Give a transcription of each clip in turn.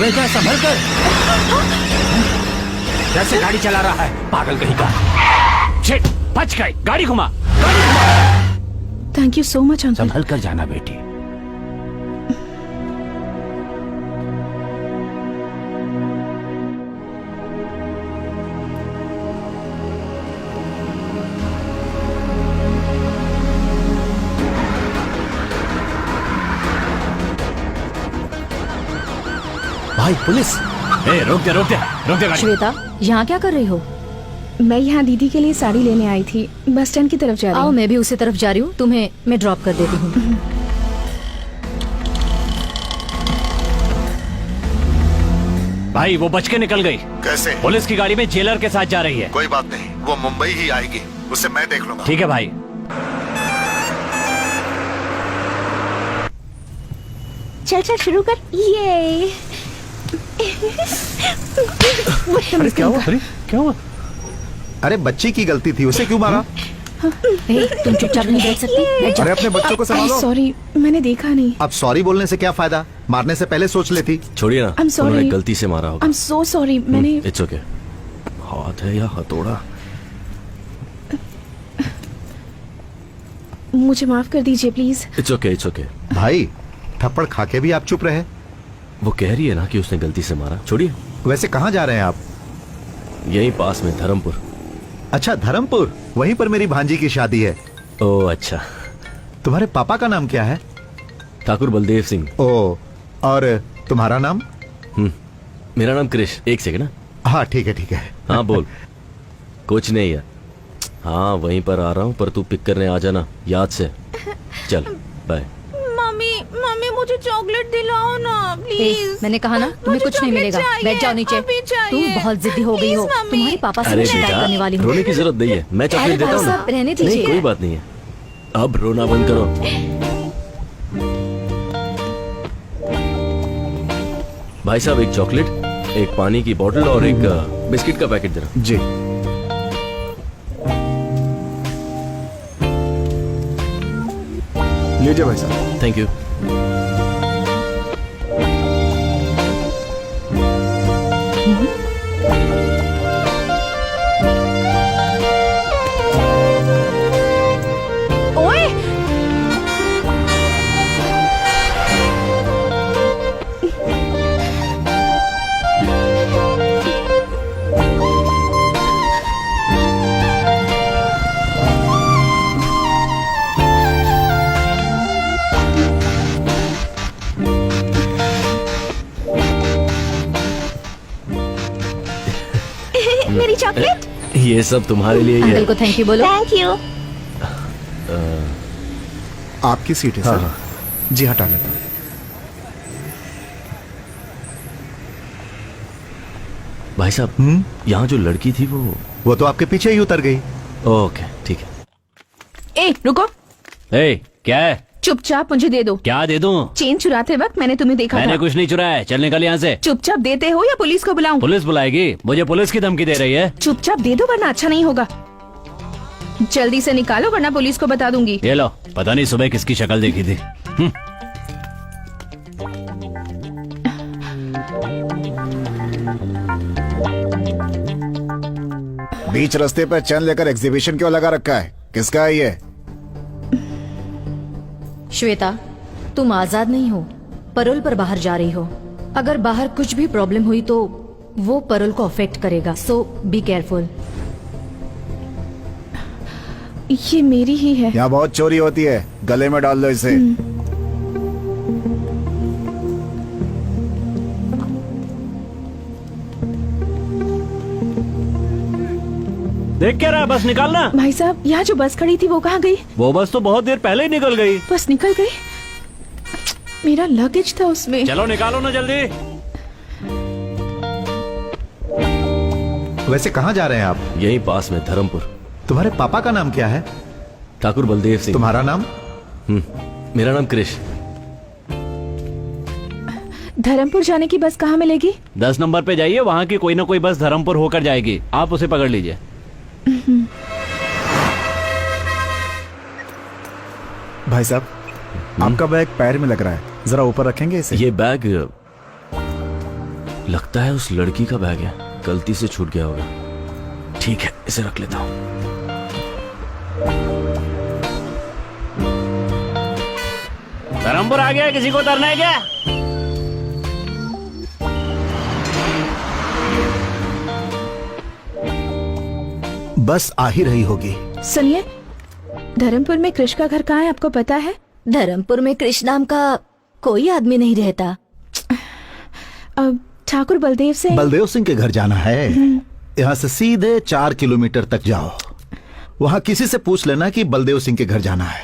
बेटा संभल कर। कैसे गाड़ी चला रहा है, पागल कहीं का। शिट, बच गई। गाड़ी घुमा, गाड़ी घुमा। Thank you so much uncle. संभल कर जाना बेटी। भाई पुलिस। रुक दे गाड़ी। श्वेता, यहाँ क्या कर रही हो? मैं यहाँ दीदी के लिए साड़ी लेने आई थी, बस स्टैंड की तरफ जा रही आओ, हूँ। मैं भी उसी तरफ जा रही हूँ, तुम्हें मैं ड्रॉप कर देती हूँ। भाई वो बच के निकल गई। कैसे? पुलिस की गाड़ी में जेलर के साथ जा रही है। कोई बात नहीं, वो मुंबई ही आएगी, उसे मैं देख लूंगा। ठीक है भाई। चल चल शुरू कर। ये अरे क्या हुआ? क्या हुआ? अरे बच्ची की गलती थी, उसे क्यों मारा? तुम चुपचाप नहीं बैठ सकती? बैठ जाओ। अरे अपने बच्चों को संभालो। सॉरी, मैंने देखा नहीं। अब सॉरी बोलने से क्या फायदा, मारने से पहले सोच लेती। छोड़िए ना, I'm sorry. उन्होंने गलती से मारा होगा। I'm so sorry, मैंने इट्स ओके। हाथ है या हथौड़ा? मुझे माफ कर दीजिए please. It's okay, it's okay. भाई थप्पड़ खा के भी आप चुप रहे। वो कह रही है ना कि उसने गलती से मारा। छोड़िए। वैसे कहाँ जा रहे हैं आप? यहीं पास में धर्मपुर। अच्छा धर्मपुर, वहीं पर मेरी भांजी की शादी है। ओह अच्छा। तुम्हारे पापा का नाम क्या है? ठाकुर बलदेव सिंह। ओ, और तुम्हारा नाम? मेरा नाम क्रिश। एक सेकंड। हाँ ठीक है ठीक है। हाँ बोल। कुछ नहीं है। हाँ वहीं पर आ रहा हूँ, पर तू पिक करने आ जाना याद से। चल बाय। मम्मी मुझे चॉकलेट दिलाओ ना प्लीज। मैंने कहा ना, तुम्हें कुछ नहीं मिलेगा। बैठ जाओ नीचे। तुम बहुत जिद्दी हो गई हो। तुम्हारे पापा से अरे शिकायत बेटा, करने वाली हूँ। रोने की जरूरत नहीं है, मैं अरे चॉकलेट देता भाई हूँ ना। साहब, रहने नहीं दीजिए। कोई बात नहीं है, अब रोना बंद करो। भाई साहब एक चॉकलेट, एक पानी की बोतल और एक बिस्किट का पैकेट जरा। जी। लीजिए भाई साहब। Thank you. ओए मेरी चॉकलेट। ये सब तुम्हारे लिए ही अंकल है। को थैंक यू बोलो। Thank you. आपकी सीट है सर। जी हटा लेता हूँ। भाई साहब यहाँ जो लड़की थी वो तो आपके पीछे ही उतर गई। ओके ठीक है। ए रुको, क्या है? चुपचाप मुझे दे दो। क्या दे दूं? चेन चुराते वक्त मैंने तुम्हें देखा मैंने था। कुछ नहीं चुराया है। चल निकल यहाँ से। चुपचाप देते हो या पुलिस को बुलाऊं? पुलिस बुलाएगी? मुझे पुलिस की धमकी दे रही है। चुपचाप दे दो वरना अच्छा नहीं होगा। जल्दी से निकालो वरना पुलिस को बता दूंगी। ये लो, पता नहीं सुबह किसकी शक्ल देखी थी। बीच रास्ते पर चैन लेकर एग्जीबिशन क्यों लगा रखा है? किसका है ये? श्वेता, तुम आजाद नहीं हो, परोल पर बाहर जा रही हो। अगर बाहर कुछ भी प्रॉब्लम हुई तो वो परोल को अफेक्ट करेगा, सो बी केयरफुल। ये मेरी ही है। यहाँ बहुत चोरी होती है, गले में डाल लो इसे। देख क्या रहा है? बस निकालना। भाई साहब, यहाँ जो बस खड़ी थी वो कहाँ गई? वो बस तो बहुत देर पहले ही निकल गई। बस निकल गई? मेरा लगेज था उसमें। चलो निकालो ना जल्दी। वैसे कहाँ जा रहे हैं आप? यहीं पास में धर्मपुर। तुम्हारे पापा का नाम क्या है? ठाकुर बलदेव सिंह। तुम्हारा नाम? मेरा नाम क्रिश। धर्मपुर जाने की बस कहाँ मिलेगी? 10 नंबर पे जाइए, वहाँ की कोई ना कोई बस धर्मपुर होकर जाएगी, आप उसे पकड़ लीजिए। भाई साहब, आपका बैग पैर में लग रहा है, जरा ऊपर रखेंगे इसे? ये बैग लगता है उस लड़की का बैग है, गलती से छूट गया होगा। ठीक है, इसे रख लेता हूँ। धर्मपुर आ गया, किसी को उतरना है क्या? बस आ ही रही होगी। सुनिए, धर्मपुर में कृष का घर कहाँ है आपको पता है? धर्मपुर में कृष्ण नाम का कोई आदमी नहीं रहता। अब ठाकुर बलदेव सिंह। बलदेव सिंह के घर जाना है। यहाँ से सीधे 4 किलोमीटर तक जाओ, वहाँ किसी से पूछ लेना कि बलदेव सिंह के घर जाना है।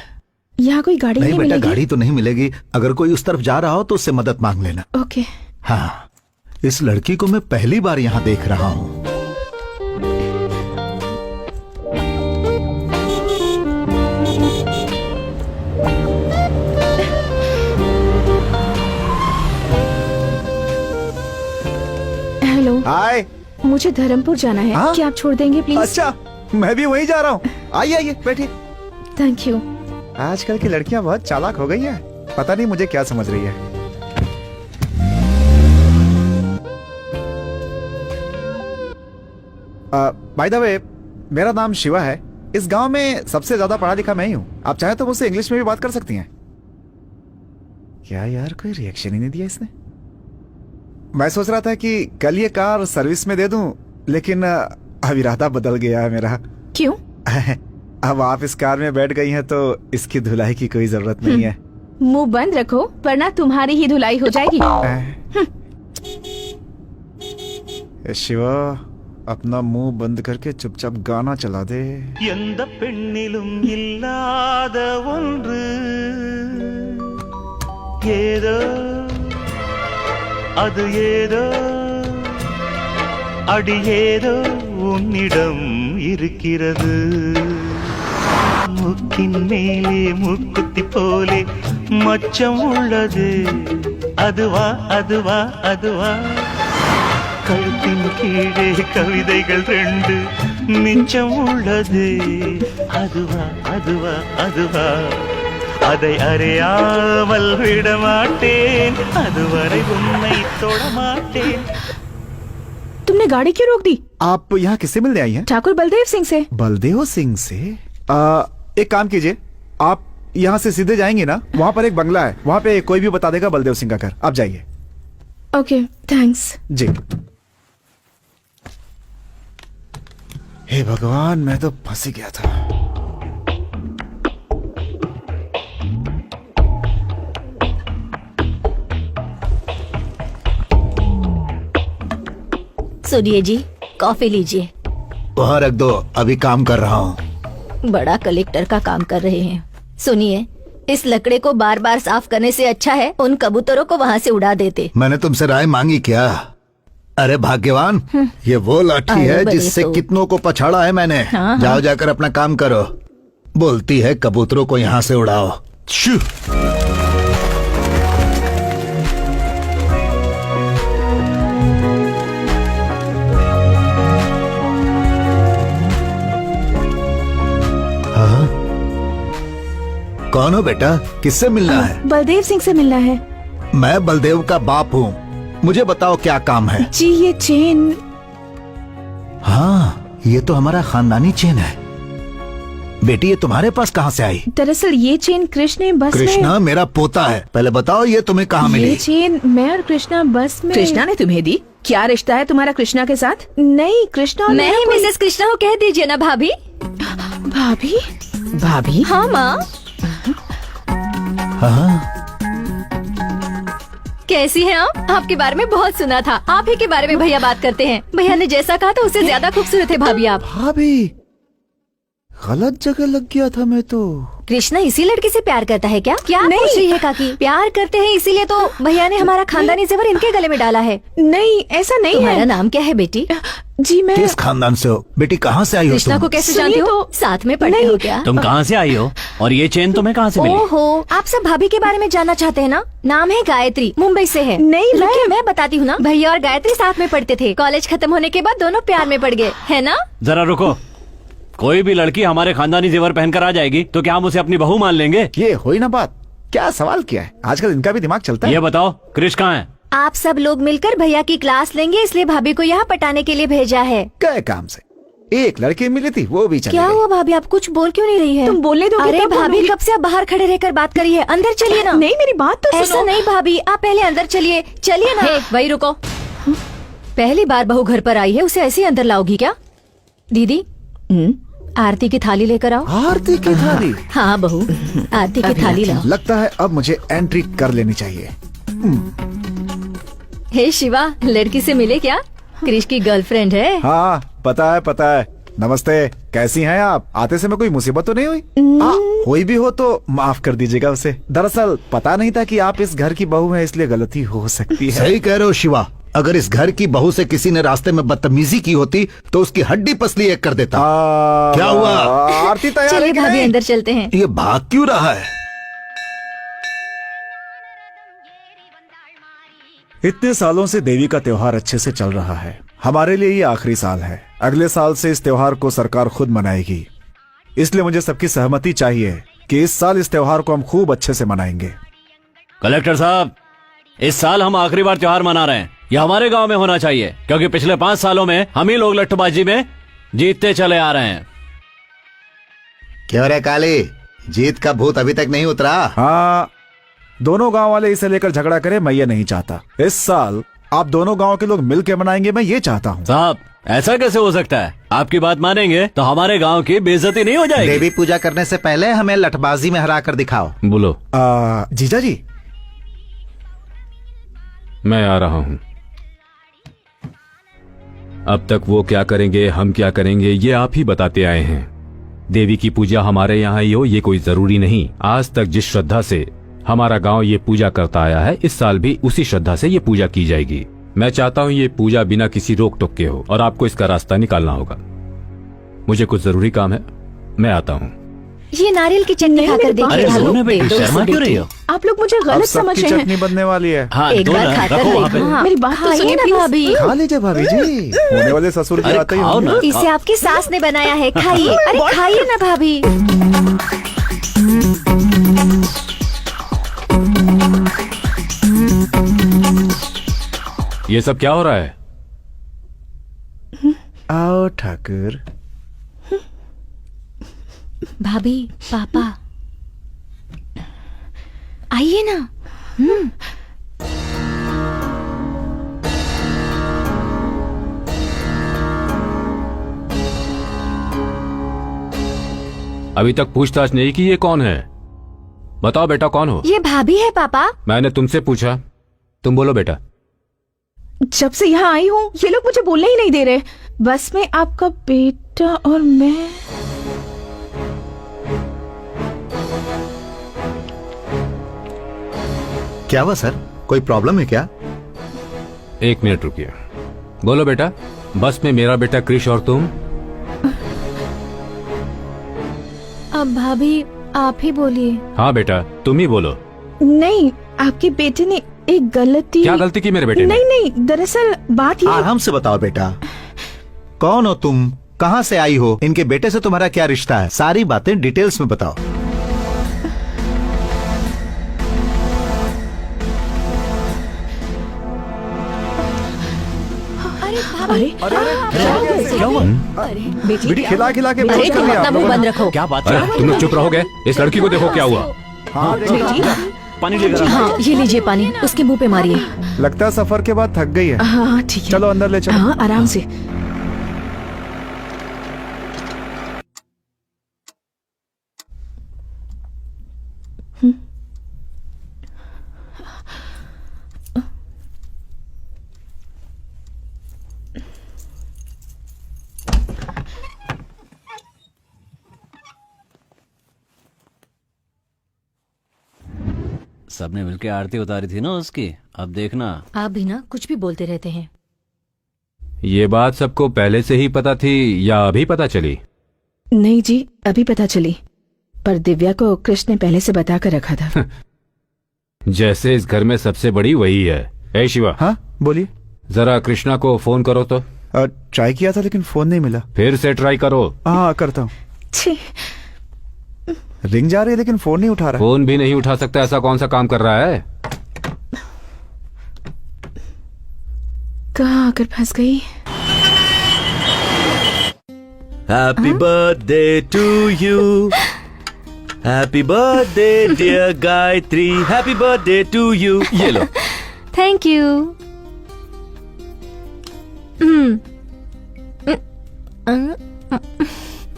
यहाँ कोई गाड़ी नहीं नहीं बेटा, मिलेगी? गाड़ी तो नहीं मिलेगी। अगर कोई उस तरफ जा रहा हो तो उससे मदद मांग लेना। ओके। हाँ, इस लड़की को मैं पहली बार यहाँ देख रहा हूँ। हेलो, हाय। मुझे धर्मपुर जाना है। हाँ? क्या आप छोड़ देंगे प्लीज? अच्छा, मैं भी वहीं जा रहा हूँ। आइए आइए, बैठिए। Thank you. आजकल की लड़कियां बहुत चालाक हो गई हैं। पता नहीं मुझे क्या समझ रही है। बाय द वे, मेरा नाम शिवा है। इस गांव में सबसे ज्यादा पढ़ा लिखा मैं ही हूँ। आप चाहे तो मुझसे इंग्लिश में भी बात कर सकती हैं। क्या यार, कोई रिएक्शन ही नहीं दिया इसने। मैं सोच रहा था कि कल ये कार सर्विस में दे दूं, लेकिन अब इरादा बदल गया है मेरा। क्यों? अब आप इस कार में बैठ गई हैं तो इसकी धुलाई की कोई जरूरत नहीं है। मुंह बंद रखो वरना तुम्हारी ही धुलाई हो जाएगी। शिवा, अपना मुंह बंद करके चुपचाप गाना चला दे। எந்த பெண்ணிலும் இல்லாத ஒன்று ஏதோ அது ஏதோ அடி ஏதோ உன்னிடம் இருக்கிறது முக்கின் மேலே முக்குத்தி போலே மச்சம் உள்ளது அதுவா அதுவா அதுவா கழுத்தின் கீழே கவிதைகள் 2 மிச்சம் உள்ளது அதுவா அதுவா அதுவா அதை அறியாமல் விட மாட்டேன் அதுவரை உன்னை தொட மாட்டேன்। तुमने गाड़ी क्यों रोक दी? आप यहाँ किससे मिलने आई हैं? ठाकुर बलदेव सिंह से। बलदेव सिंह से? एक काम कीजिए, आप यहाँ से सीधे जाएंगे ना, वहाँ पर एक बंगला है, वहाँ पे कोई भी बता देगा बलदेव सिंह का घर। आप जाइए। Okay, thanks. जी। हे भगवान, मैं तो फंस ही गया था। सुनिए जी, कॉफी लीजिए। वहाँ रख दो, अभी काम कर रहा हूँ। बड़ा कलेक्टर का काम कर रहे हैं। सुनिए, इस लकड़े को बार बार साफ करने से अच्छा है उन कबूतरों को वहाँ से उड़ा देते। मैंने तुमसे राय मांगी क्या? अरे भाग्यवान, ये वो लाठी अरे है बड़े जिससे तो। कितनों को पछाड़ा है मैंने। हाँ, जाओ जाकर अपना काम करो। बोलती है कबूतरों को यहाँ से उड़ाओ। शू। हाँ? कौन हो बेटा, किससे मिलना है? बलदेव सिंह से मिलना है। मैं बलदेव का बाप हूँ, मुझे बताओ क्या काम है? जी, ये चेन। हाँ, ये तो हमारा खानदानी चेन है। बेटी, ये तुम्हारे पास कहाँ से आई? दरअसल ये चेन कृष्ण बस में। कृष्णा मेरा पोता है। पहले बताओ ये तुम्हें कहाँ ये मिली? चेन मैं और कृष्णा बस में। कृष्णा ने तुम्हें दी? क्या रिश्ता है तुम्हारा कृष्णा के साथ? नहीं, कृष्णा और मैं मेरा ही कोई- मिसेस कृष्णा को कह दीजिए ना भाभी। भाभी? भाभी? हाँ माँ, हाँ, कैसी हैं आप? आपके बारे में बहुत सुना था। आप ही के बारे में भैया बात करते हैं। भैया ने जैसा कहा था उससे ज्यादा खूबसूरत है भाभी आप। भाभी, गलत जगह लग गया था मैं तो। कृष्णा इसी लड़की से प्यार करता है क्या? क्या नहीं। पूछ रही है काकी? प्यार करते हैं इसीलिए तो भैया ने हमारा खानदानी जेवर इनके गले में डाला है। नहीं, ऐसा नहीं तुम्हारा है। नाम क्या है बेटी? जी मैं किस खानदान से हो? बेटी कहाँ से आई हो कृष्णा तुम? को कैसे सुनिए जानते हो? तो- साथ में पढ़ते नहीं। हो क्या? तुम कहाँ से आई हो और ये चेन तुम्हें कहाँ से मिली? ओहो, आप सब भाभी के बारे में जानना चाहते हैं ना? नाम है गायत्री, मुंबई से है। नहीं, रुकिए, मैं बताती हूँ ना। भैया और गायत्री साथ में पढ़ते थे। कॉलेज खत्म होने के बाद दोनों प्यार में पड़ गए, है ना? जरा रुको, कोई भी लड़की हमारे खानदानी जेवर पहनकर आ जाएगी तो क्या हम उसे अपनी बहू मान लेंगे? ये हुई ना बात। क्या सवाल किया है? आजकल इनका भी दिमाग चलता है। ये बताओ, कृष कहाँ है? आप सब लोग मिलकर भैया की क्लास लेंगे, इसलिए भाभी को यहाँ पटाने के लिए भेजा है। गए काम से, एक लड़की मिली थी वो भी चली क्या गई। हुआ भाभी, आप कुछ बोल क्यों नहीं रही है? तुम बोलने दोगे अरे तब भाभी, बोलूंगी। कब से आप बाहर खड़े रहकर बात करी है? अंदर चलिए ना। नहीं, मेरी बात तो ऐसा सुनो। नहीं भाभी, आप पहले अंदर चलिए, चलिए ना। हे, वही रुको। पहली बार बहू घर पर आई है, उसे ऐसे ही अंदर लाओगी क्या? दीदी, आरती की थाली लेकर आओ। आरती की थाली? हाँ बहू, आरती की थाली लाओ। लगता है अब मुझे एंट्री कर लेनी चाहिए। हे शिवा, लड़की से मिले क्या? क्रिश की गर्लफ्रेंड है। हाँ पता है। नमस्ते, कैसी हैं आप? आते से मैं कोई मुसीबत तो नहीं हुई? हुई भी हो तो माफ कर दीजिएगा उसे। दरअसल पता नहीं था कि आप इस घर की बहू हैं, इसलिए गलती हो सकती है। सही कह रहे हो शिवा, अगर इस घर की बहू से किसी ने रास्ते में बदतमीजी की होती तो उसकी हड्डी पसली एक कर देता। क्या हुआ? आरती तैयार है चलिए कि भाभी, नहीं? अंदर चलते हैं। ये भाग क्यों रहा है? इतने सालों से देवी का त्योहार अच्छे से चल रहा है। हमारे लिए ये आखिरी साल है। अगले साल से इस त्योहार को सरकार खुद मनाएगी, इसलिए मुझे सबकी सहमति चाहिए कि इस साल इस त्योहार को हम खूब अच्छे से मनाएंगे। कलेक्टर साहब, इस साल हम आखिरी बार त्योहार मना रहे हैं। यह हमारे गांव में होना चाहिए, क्योंकि पिछले 5 सालों में हम ही लोग लट्ठूबाजी में जीतते चले आ रहे हैं। क्यों रे काली, जीत का भूत अभी तक नहीं उतरा? हाँ, दोनों गांव वाले इसे लेकर झगड़ा करें, मैं ये नहीं चाहता। इस साल आप दोनों गांव के लोग मिलकर मनाएंगे, मैं ये चाहता हूँ। साहब, ऐसा कैसे हो सकता है? आपकी बात मानेंगे तो हमारे गांव की बेइज्जती नहीं हो जाएगी। देवी पूजा करने से पहले हमें लठबाजी में हरा कर दिखाओ। बोलो। जीजा जी, मैं आ रहा हूं। अब तक वो क्या करेंगे, हम क्या करेंगे, ये आप ही बताते आए हैं। देवी की पूजा हमारे यहाँ ही हो ये कोई जरूरी नहीं। आज तक जिस श्रद्धा से हमारा गांव ये पूजा करता आया है, इस साल भी उसी श्रद्धा से ये पूजा की जाएगी। मैं चाहता हूँ ये पूजा बिना किसी रोक टोक के हो और आपको इसका रास्ता निकालना होगा। मुझे कुछ जरूरी काम है, मैं आता हूँ। ये नारियल की चटनी नहीं, खाकर मेरी बात देखिए। अरे हेलो, सुनो बेटी, दे दो शर्मा इसे क्यों रही बेटी। हो? आप लोग मुझे अब गलत सबकी समझ रहे हैं। चटनी बनने वाली है। हाँ, एक दो बार ना, खाकर रखो वहाँ पे। देखो। हाँ, मेरी बात तो खाइए सुनिए, ना please। भाभी। खा लीजिए भाभी जी, होने वाले ससुर की अरे आते ही खाओ होंगे। ना। इसे आपकी सास ने बनाया है, खाइए। अरे खाइए ना भाभी। ये सब क्या हो रहा है? आओ ठाकुर। भाभी, पापा, आइए ना। अभी तक पूछताछ नहीं की ये कौन है? बताओ बेटा, कौन हो? ये भाभी है पापा। मैंने तुमसे पूछा, तुम बोलो बेटा। जब से यहाँ आई हूँ ये लोग मुझे बोलने ही नहीं दे रहे। बस में आपका बेटा और मैं। क्या हुआ सर, कोई प्रॉब्लम है क्या? 1 मिनट रुकिए। बोलो बेटा, बस में मेरा बेटा क्रिश और तुम। अब भाभी आप ही बोलिए। हाँ बेटा, तुम ही बोलो। नहीं, आपके बेटे ने एक गलती। क्या गलती की मेरे बेटे ने? नहीं नहीं, दरअसल बात ये। आराम से बताओ बेटा, कौन हो तुम, कहाँ से आई हो, इनके बेटे से तुम्हारा क्या रिश्ता है, सारी बातें डिटेल्स में बताओ। अरे भाभी, अरे क्या हुआ? बेटी खिला खिला के अरे बेहोश कर तुम दिया अपना आप मुंह लोगों बंद ने। रखो। क्या बात अरे है? तुम लोग चुप रहोगे? इस लड़की को देखो क्या हुआ। हाँ, देखो। पानी लेकर आओ। हाँ, ये लीजिए पानी, उसके मुंह पे मारिए। लगता है सफर के बाद थक गई है। हाँ ठीक है, चलो अंदर ले चलो। हाँ आराम से। सबने मिलके आरती उतारी थी ना उसकी, अब देखना। आप भी ना कुछ भी बोलते रहते हैं। ये बात सबको पहले से ही पता थी या अभी पता चली? नहीं जी, अभी पता चली, पर दिव्या को कृष्ण ने पहले से बता कर रखा था। जैसे इस घर में सबसे बड़ी वही है। ए शिवा, हाँ बोलिए। जरा कृष्णा को फोन करो तो। ट्राई किया था लेकिन फोन नहीं मिला। फिर से ट्राई करो। हाँ करता हूँ। छी, रिंग जा रही है लेकिन फोन नहीं उठा रहा। फोन भी नहीं उठा सकता, ऐसा कौन सा काम कर रहा है? कहाँ आकर फंस गई? Happy birthday to you, happy birthday dear Gayatri, happy birthday to you. ये लो। Thank you.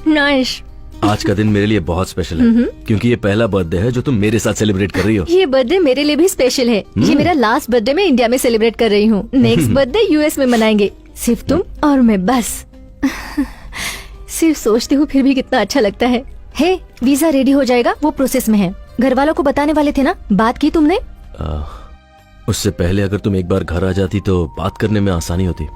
नाइस। आज का दिन मेरे लिए बहुत स्पेशल है क्योंकि ये पहला बर्थडे है जो तुम मेरे साथ सेलिब्रेट कर रही हो। ये बर्थडे मेरे लिए भी स्पेशल है। ये मेरा लास्ट बर्थडे मैं इंडिया में सेलिब्रेट कर रही हूँ। नेक्स्ट बर्थडे यूएस में मनाएंगे, सिर्फ तुम और मैं बस। सिर्फ सोचती हूँ फिर भी कितना अच्छा लगता है। हे, वीजा रेडी हो जाएगा, वो प्रोसेस में है। घर वालों को बताने वाले थे ना, बात की तुमने? उससे पहले अगर तुम एक बार घर आ जाती तो बात करने में आसानी होती।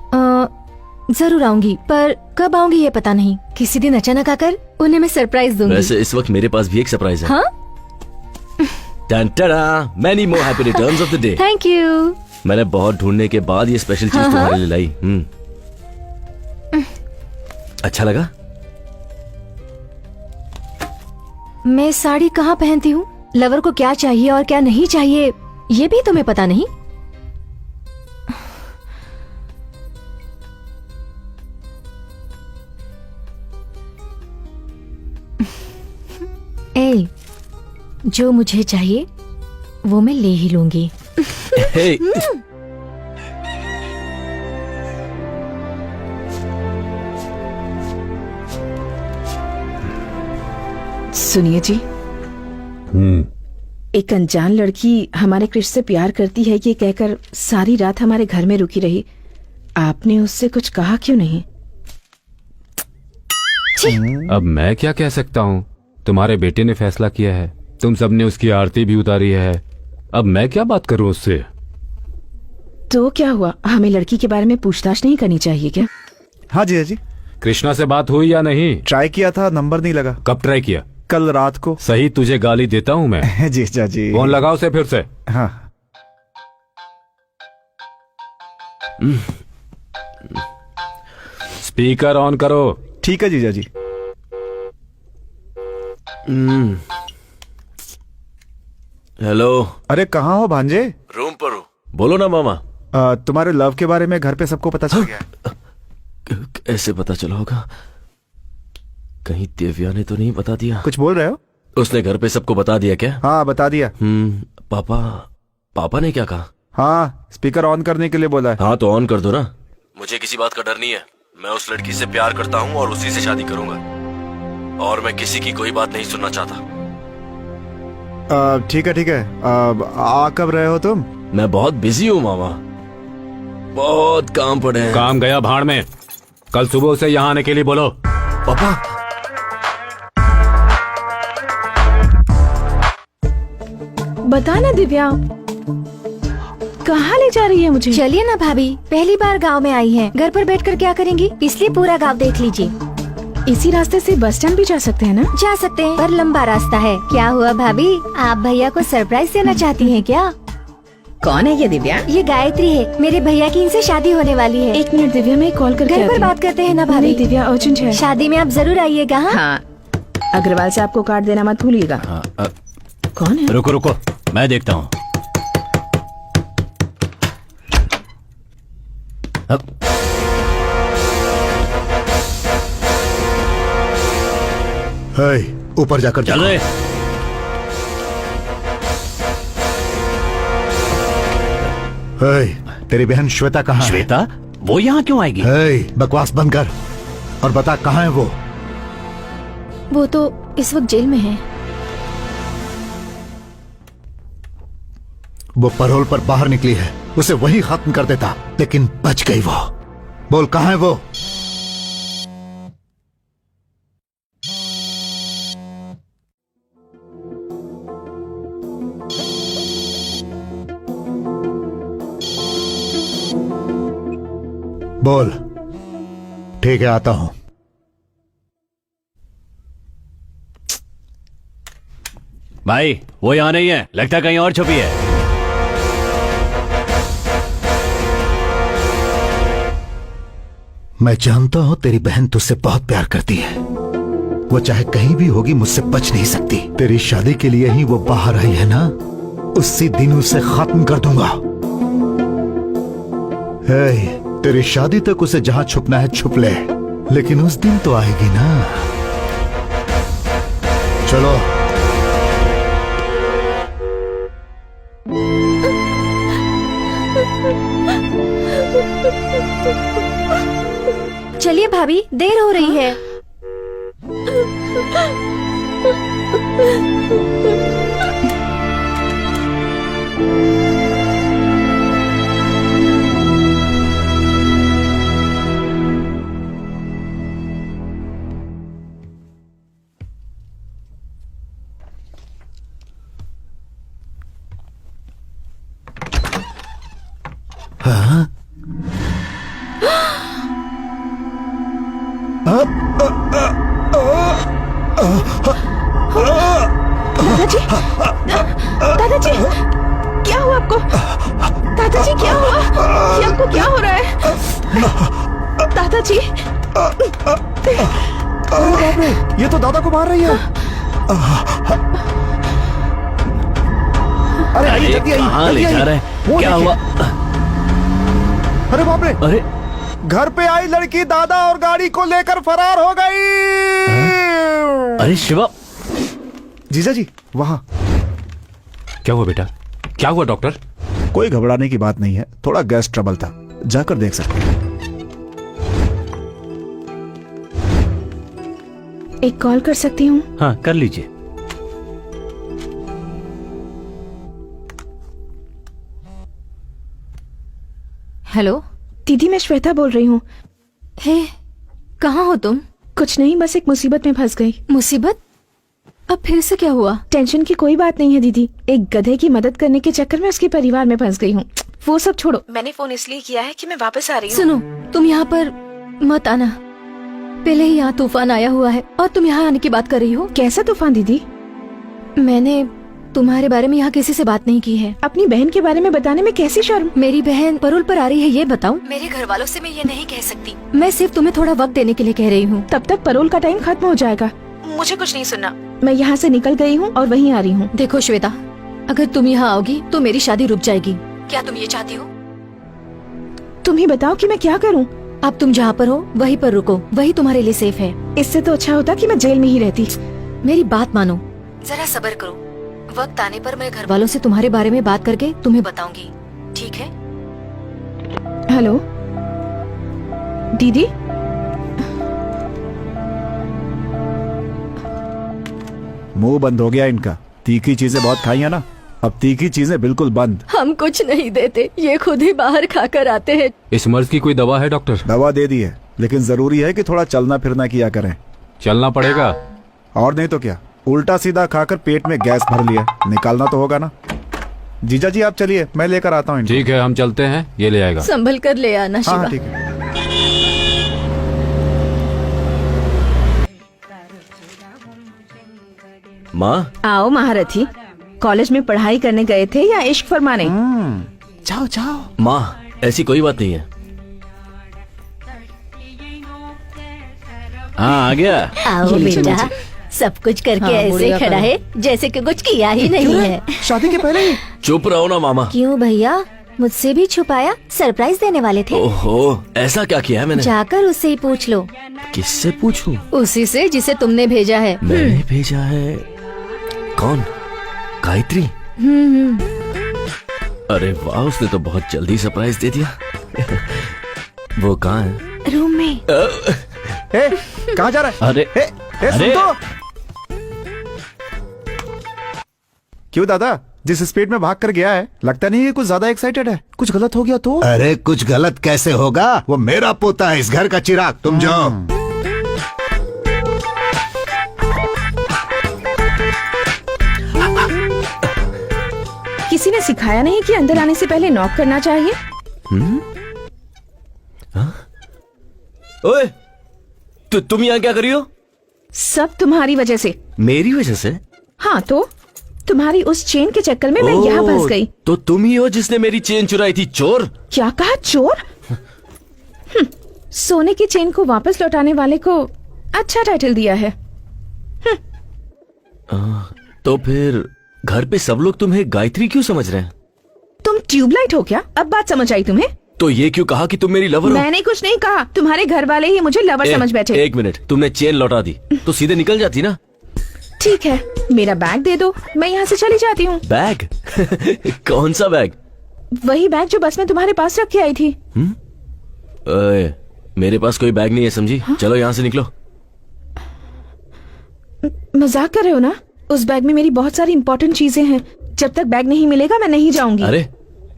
जरूर आऊंगी, पर कब आऊंगी ये पता नहीं। किसी दिन अचानक आकर उन्हें मैं सरप्राइज दूंगी। वैसे इस वक्त मेरे पास भी एक सरप्राइज है। हाँ? Many more happy returns of the day. Thank you. मैंने बहुत ढूंढने के बाद ये स्पेशल चीज तुम्हारे लिए लाई। अच्छा लगा? मैं साड़ी कहाँ पहनती हूँ, लवर को क्या चाहिए और क्या नहीं चाहिए, ये भी तुम्हें पता नहीं? ए, जो मुझे चाहिए वो मैं ले ही लूंगी। Hey. सुनिए जी, एक अनजान लड़की हमारे कृष्ण से प्यार करती है ये कहकर सारी रात हमारे घर में रुकी रही। आपने उससे कुछ कहा क्यों नहीं? अब मैं क्या कह सकता हूँ? तुम्हारे बेटे ने फैसला किया है, तुम सबने उसकी आरती भी उतारी है। अब मैं क्या बात करूँ उससे? तो क्या हुआ, हमें लड़की के बारे में पूछताछ नहीं करनी चाहिए क्या? हाँ जी, जी। कृष्णा से बात हुई या नहीं? ट्राई किया था, नंबर नहीं लगा। कब ट्राई किया? कल रात को। सही, तुझे गाली देता हूँ मैं। जी जी। फोन लगाओ उसे फिर से। हाँ। स्पीकर ऑन करो। ठीक है जीजा जी। हेलो। अरे कहाँ हो भांजे? रूम पर हूँ। बोलो ना मामा। तुम्हारे लव के बारे में घर पे सबको पता चल गया? कैसे पता चला होगा? कहीं दिव्या ने तो नहीं बता दिया? कुछ बोल रहे हो? उसने घर पे सबको बता दिया क्या? हाँ, बता दिया। पापा ने क्या कहा? हाँ, स्पीकर ऑन करने के लिए बोला है। हाँ तो ऑन कर दो ना। मुझे किसी बात का डर नहीं है। मैं उस लड़की से प्यार करता हूँ और उसी से शादी करूंगा, और मैं किसी की कोई बात नहीं सुनना चाहता। ठीक है ठीक है। आ कब रहे हो तुम? मैं बहुत बिजी हूँ मामा, बहुत काम पड़े हैं। काम गया भाड़ में। कल सुबह उसे यहाँ आने के लिए बोलो। पापा। बता ना दिव्या, कहाँ ले जा रही है मुझे? चलिए ना भाभी, पहली बार गांव में आई हैं। घर पर बैठकर क्या करेंगी, इसलिए पूरा गांव देख लीजिए। इसी रास्ते से बस स्टैंड भी जा सकते हैं ना? जा सकते हैं, पर लंबा रास्ता है। क्या हुआ भाभी, आप भैया को सरप्राइज देना चाहती हैं क्या? कौन है ये दिव्या? ये गायत्री है, मेरे भैया की इनसे शादी होने वाली है। एक मिनट दिव्या, मैं कॉल करके घर आती पर हूँ। बात करते हैं ना भाभी। नहीं दिव्या, अर्जेंट है। शादी में आप जरूर आइएगा। हाँ, अग्रवाल से आपको कार्ड देना मत भूलिएगा। कौन है? रुको रुको, मैं देखता हूँ। ऊपर जाकर चल रहे। तेरी बहन श्वेता कहाँ है? श्वेता? वो यहाँ क्यों आएगी? बकवास बंद कर और बता कहाँ है वो? वो तो इस वक्त जेल में है। वो पैरोल पर बाहर निकली है, उसे वही खत्म कर देता, लेकिन बच गई वो। बोल कहाँ है वो? बोल। ठीक है, आता हूं। भाई वो यहाँ नहीं है, लगता कहीं और छुपी है। मैं जानता हूं तेरी बहन तुझसे बहुत प्यार करती है। वो चाहे कहीं भी होगी, मुझसे बच नहीं सकती। तेरी शादी के लिए ही वो बाहर आई है ना? उसी दिन उसे खत्म कर दूंगा। तेरी शादी तक उसे जहां छुपना है छुप ले, लेकिन उस दिन तो आएगी ना। चलो। चलिए भाभी, देर हो रही है। हाँ? दादाजी, दादाजी, क्या हुआ आपको? दादाजी क्या हुआ? ये आपको क्या हो रहा है? दादाजी, अरे बाप रे, ये तो दादा को मार रही है। अरे आइए, जल्दी आइए, कहाँ ले जल्दी जा आइए। रहे वो हैं? क्या देखिए। हुआ? अरे बाप रे, अरे घर पे आई लड़की दादा और गाड़ी को लेकर फरार हो गई। अरे शिवा, जीजा जी वहाँ। क्या हुआ बेटा? क्या हुआ डॉक्टर? कोई घबराने की बात नहीं है, थोड़ा गैस ट्रबल था, जाकर देख सकते हैं। एक कॉल कर सकती हूँ? हाँ कर लीजिए। हेलो दीदी, मैं श्वेता बोल रही हूँ। हे, कहाँ हो तुम? कुछ नहीं, बस एक मुसीबत में फंस गई। मुसीबत? अब फिर से क्या हुआ? टेंशन की कोई बात नहीं है दीदी, एक गधे की मदद करने के चक्कर में उसके परिवार में फंस गई हूँ। वो सब छोड़ो, मैंने फोन इसलिए किया है कि मैं वापस आ रही हूँ। सुनो, तुम यहाँ पर मत आना। पहले ही यहाँ तूफान आया हुआ है और तुम यहाँ आने की बात कर रही हो। कैसा तूफान दीदी? मैंने तुम्हारे बारे में यहाँ किसी से बात नहीं की है। अपनी बहन के बारे में बताने में कैसी शर्म? मेरी बहन परोल पर आ रही है, ये बताऊं? मेरे घर वालों से मैं ये नहीं कह सकती। मैं सिर्फ तुम्हें थोड़ा वक्त देने के लिए कह रही हूँ। तब तक परोल का टाइम खत्म हो जाएगा। मुझे कुछ नहीं सुनना, मैं यहाँ से निकल गई हूँ और वहीं आ रही हूँ। देखो श्वेता, अगर तुम यहाँ आओगी तो मेरी शादी रुक जाएगी। क्या तुम ये चाहती हो? तुम ही बताओ कि मैं क्या करूँ। अब तुम जहाँ पर हो वहीं पर रुको, वही तुम्हारे लिए सेफ है। इससे तो अच्छा होता कि मैं जेल में ही रहती। मेरी बात मानो, जरा सब्र करो। वक्त आने पर मैं घर वालों से तुम्हारे बारे में बात करके तुम्हें बताऊंगी, ठीक है? हेलो दीदी, मुंह बंद हो गया इनका, तीखी चीजें बहुत खाई है ना, अब तीखी चीजें बिल्कुल बंद। हम कुछ नहीं देते, ये खुद ही बाहर खाकर आते हैं। इस मर्ज की कोई दवा है डॉक्टर? दवा दे दी है, लेकिन जरूरी है कि थोड़ा चलना फिरना किया करें। चलना पड़ेगा। और नहीं तो क्या, उल्टा सीधा खाकर पेट में गैस भर लिया, निकालना तो होगा ना। जीजा जी आप चलिए, मैं लेकर आता हूँ। ठीक है, हम चलते हैं, ये ले आएगा। संभल कर ले आना हाँ शिवा। हाँ ठीक है। माँ, आओ महारथी, कॉलेज में पढ़ाई करने गए थे या इश्क फरमाने? जाओ जाओ। माँ ऐसी कोई बात नहीं है। हाँ आ गया। आओ ये लीजिए, बेटा, सब कुछ करके हाँ, ऐसे बुढ़िया खड़ा करो। है जैसे कि कुछ किया ही नहीं है। शादी के पहले ही? चुप रहो ना मामा। क्यों भैया, मुझसे भी छुपाया? सरप्राइज देने वाले थे। ओहो, ऐसा क्या किया है मैंने? जाकर उससे ही पूछ लो। किससे पूछूं? उसी से जिसे तुमने भेजा है। मैंने भेजा है? कौन? गायत्री? अरे वाह, उसने तो बहुत जल्दी सरप्राइज दे दिया। वो कहाँ है? रूम में। ए, कहाँ जा रहा है? अरे ए, सुन अरे। तो। क्यों दादा, जिस स्पीड में भाग कर गया है, लगता नहीं है कुछ ज्यादा एक्साइटेड है। कुछ गलत हो गया तो? अरे कुछ गलत कैसे होगा, वो मेरा पोता है, इस घर का चिराग। तुम जाओ। किसी ने सिखाया नहीं कि अंदर आने से पहले नॉक करना चाहिए? ओए, तुम यहाँ क्या कर रही हो? सब तुम्हारी वजह से। मेरी वजह से? हाँ तो तुम्हारी उस चेन के चक्कर में मैं यहाँ फंस गई। तो तुम ही हो जिसने मेरी चेन चुराई थी, चोर? क्या कहा, चोर? सोने की चेन को वापस लौटाने वाले को अच्छा टाइटल दिया है। तो फिर घर पे सब लोग तुम्हें गायत्री क्यों समझ रहे हैं? तुम ट्यूबलाइट हो क्या? अब बात समझ आई तुम्हें? तो ये क्यों कहा कि तुम मेरी लवर हो? मैंने कुछ नहीं कहा, तुम्हारे घर वाले ही मुझे लवर समझ बैठे। एक मिनट, तुमने चेन लौटा दी तो सीधे निकल जाती ना। ठीक है, मेरा बैग दे दो, मैं यहाँ से चली जाती हूँ। बैग? कौन सा बैग? वही बैग जो बस में तुम्हारे पास रख के आई थी। ओए, मेरे पास कोई बैग नहीं है समझी। चलो यहाँ से निकलो। मजाक कर रहे हो ना? उस बैग में मेरी बहुत सारी इंपॉर्टेंट चीजें हैं। जब तक बैग नहीं मिलेगा मैं नहीं जाऊंगी। अरे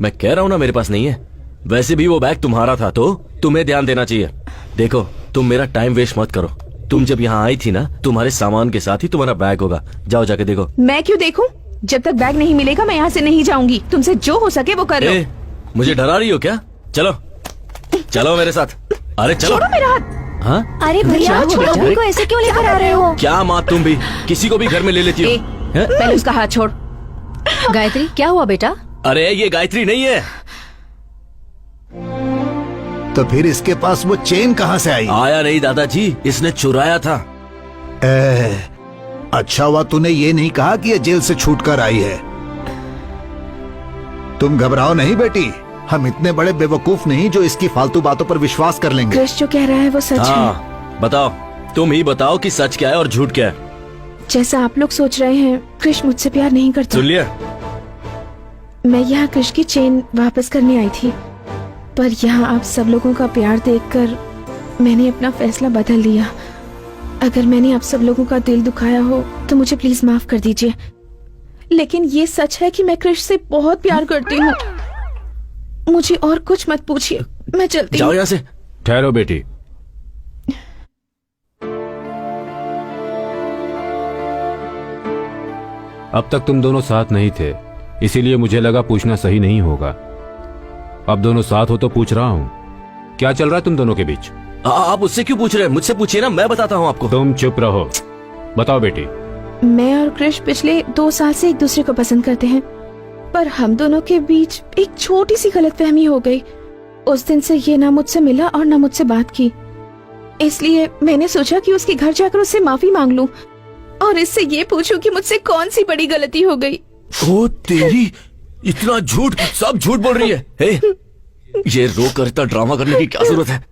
मैं कह रहा हूँ ना मेरे पास नहीं है। वैसे भी वो बैग तुम्हारा था तो तुम्हें ध्यान देना चाहिए। देखो तुम मेरा टाइम वेस्ट मत करो। तुम जब यहाँ आई थी ना, तुम्हारे सामान के साथ ही तुम्हारा बैग होगा। जाओ जाके देखो। मैं क्यों देखूं? जब तक बैग नहीं मिलेगा मैं यहाँ से नहीं जाऊंगी। तुमसे जो हो सके वो कर लो। मुझे डरा रही हो क्या? चलो चलो मेरे साथ। अरे चलो। छोड़ो मेरा हाथ। हाँ? अरे भैया छोड़ो, अभी को ऐसे क्यों लेकर आ रहे हो? क्या माँ तुम भी किसी को भी घर में ले लेती हो? हैं? पहले उसका हाथ छोड़। गायत्री क्या हुआ बेटा? अरे ये गायत्री नहीं है। तो फिर इसके पास वो चेन कहाँ से आई? आया नहीं दादाजी, इसने चुराया था। अच्छा हुआ तूने ये नहीं कहा कि ये जेल से छूट कर आई है। तुम घबराओ नहीं बेटी, हम इतने बड़े बेवकूफ नहीं जो इसकी फालतू बातों पर विश्वास कर लेंगे। कृष जो कह रहा है वो सच है। हाँ बताओ, तुम ही बताओ कि सच क्या है और झूठ क्या है। जैसा आप लोग सोच रहे हैं, कृष मुझसे प्यार नहीं करता। सुन लिया? मैं यहाँ कृष की चेन वापस करने आई थी, पर यहाँ आप सब लोगों का प्यार देखकर मैंने अपना फैसला बदल लिया। अगर मैंने आप सब लोगों का दिल दुखाया हो तो मुझे प्लीज माफ कर दीजिए। लेकिन ये सच है कि मैं कृष से बहुत प्यार करती हूँ। मुझे और कुछ मत पूछिए, मैं चलती जाओ हूँ। यहाँ से। ठहरो बेटी। अब तक तुम दोनों साथ नहीं थे, इसीलिए मुझे लगा पूछना सही नहीं होगा। अब दोनों साथ हो तो पूछ रहा हूँ, क्या चल रहा है तुम दोनों के बीच? आप उससे क्यों पूछ रहे हैं? मुझसे पूछिए ना, मैं बताता हूँ आपको। तुम चुप रहो। बताओ बेटी। मैं और कृष पिछले 2 साल से एक दूसरे को पसंद करते हैं, पर हम दोनों के बीच एक छोटी सी गलतफहमी हो गई। उस दिन से ये ना मुझसे मिला और ना मुझसे बात की। इसलिए मैंने सोचा कि उसके घर जाकर उससे माफी मांग लूं और इससे ये पूछूं कि मुझसे कौन सी बड़ी गलती हो गई। ओ तेरी, इतना झूठ, सब झूठ बोल रही है। हे, ये रो कर इतना ड्रामा करने की क्या जरूरत है?